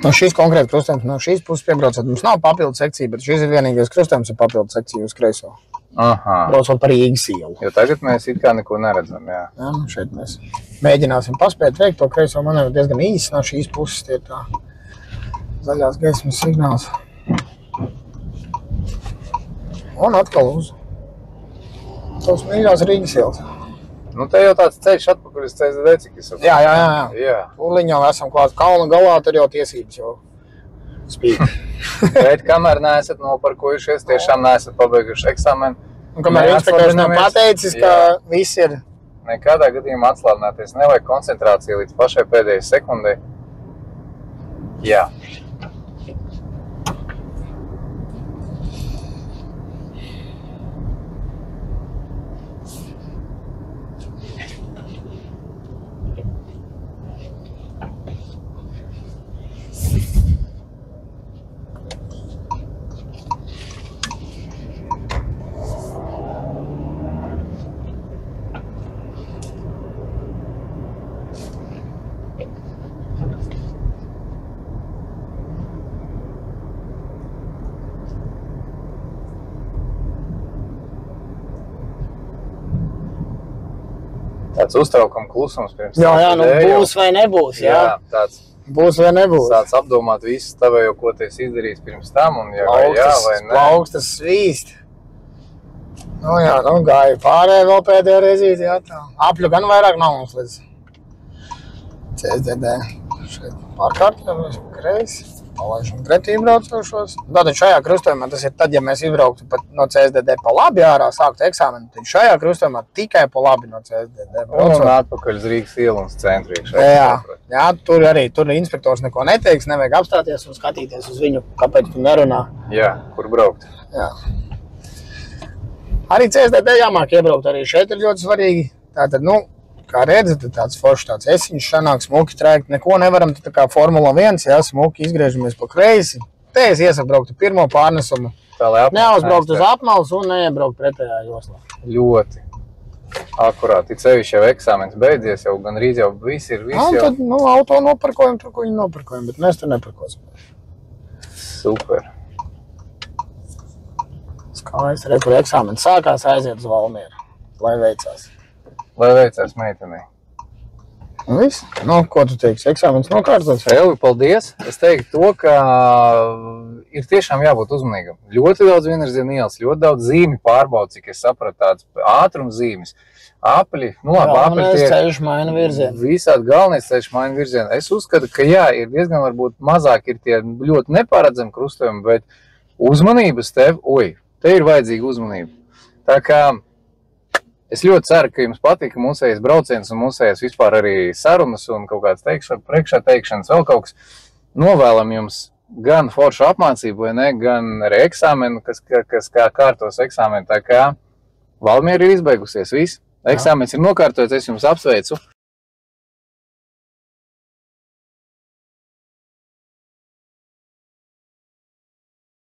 No šīs konkrēti krustojums, no šīs puses piebraucot, mums nav papildu sekcija, bet šis ir vienīgais krustojums ar papildu sekciju uz kreiso. Aha. Braucot par Rīgas ielu. Jo tagad mēs it kā neko neredzam, jā. Jā, nu šeit mēs mēģināsim paspēt veikt to kreiso manevru diezgan īsi, no šīs puses tie tā zaļās gaismas signāls. Un atkal uz tos mīļās Rīgas ielas. Nu, te jau tāds ceļš atpakaļ uz CSDD, cik es saprotu. Jā. Tūliņ jau esam klāt kalna galā, tur jau tiesības jau spīd. Bet kamēr neesat noparkojušies, tiešām neesat pabeiguši eksāmenu. Un kamēr inspektors nav pateicis, ka viss ir... Nekādā gadījumā atslābināties, nevajag koncentrācija līdz pašai pēdējai sekundei. Jā. Tāds uztraukuma klusums pirms Jā, nu būs vai nebūs, jā. Jā, tāds būs vai nebūs. Tāds apdomāt visu tavējo, ko tu esi izdarījis pirms tam, un jā, vai jā, vai ne. Plaukstas svīst. Nu jā, nu gāja pārējā vēl pēdējā reizīt, jā tā. Apļu gan vairāk nav mums līdz CSDD. Šeit pārkārtojamies kreisi. Palaišam pretī braucošos. Tātad šajā krustojumā, tas ir tad, ja mēs izbrauktu no CSDD pa labi ārā, sāktu eksāmenu, tad šajā krustojumā tikai pa labi no CSDD braucot. Un atpakaļ uz Rīgas ielu un centru iekšā. Jā, tur inspektors neko neteiks, nevajag apstāties un skatīties uz viņu, kāpēc tu nerunā. Jā, kur braukt. Jā. Arī CSDD jāmāk iebraukt, arī šeit ir ļoti svarīgi. Tātad, nu, kā redzat, tāds foršs tāds esiņš sanāk, smuki trēkt, neko nevaram, tā kā Formula 1, jā, smuki izgriežamies pa kreisi. Te es iesaku braukt pirmo pārnesumu, neuzbraukt uz apmals un neiebraukt pretējā joslā. Ļoti akurāti, cevišķi jau eksāmens beidzies, jau gan rīz jau viss ir, viss jau. Tad, nu, auto noparkojam, tur, ko viņi noparkojam, bet mēs tur neparkosim. Super. Skaisti, re, kur eksāmens sākās, aiziet uz Valmieru, lai veicās. Lai veicās meitenei. Un viss? Nu, ko tu teiksi? Eksāmens nokārtots? Elvi, paldies. Es teiktu to, ka ir tiešām jābūt uzmanīgam. Ļoti daudz vienvirziena ielas, ļoti daudz zīmi pārbauda, cik es sapratu tāds ātrums zīmes. Apļi, nu labi, apļi tiek... ceļš maina virzienu. Visādi galvenais ceļš maina virzienu. Es uzskatu, ka jā, ir diezgan varbūt mazāk ir tie ļoti neparedzami krustojumi, bet uzmanības tev, te ir vajadzīga uzmanība. Tā kā es ļoti ceru, ka jums patika mūsējais brauciens un mūsējais vispār arī sarunas un kaut kāds priekšā teikšanas, vēl kaut kas. Novēlam jums gan foršu apmācību, vai ne, gan arī eksāmenu, kas kā kārtos eksāmenu. Tā kā Valmiera ir izbeigusies, viss. Eksāmens ir nokārtots, es jums apsveicu.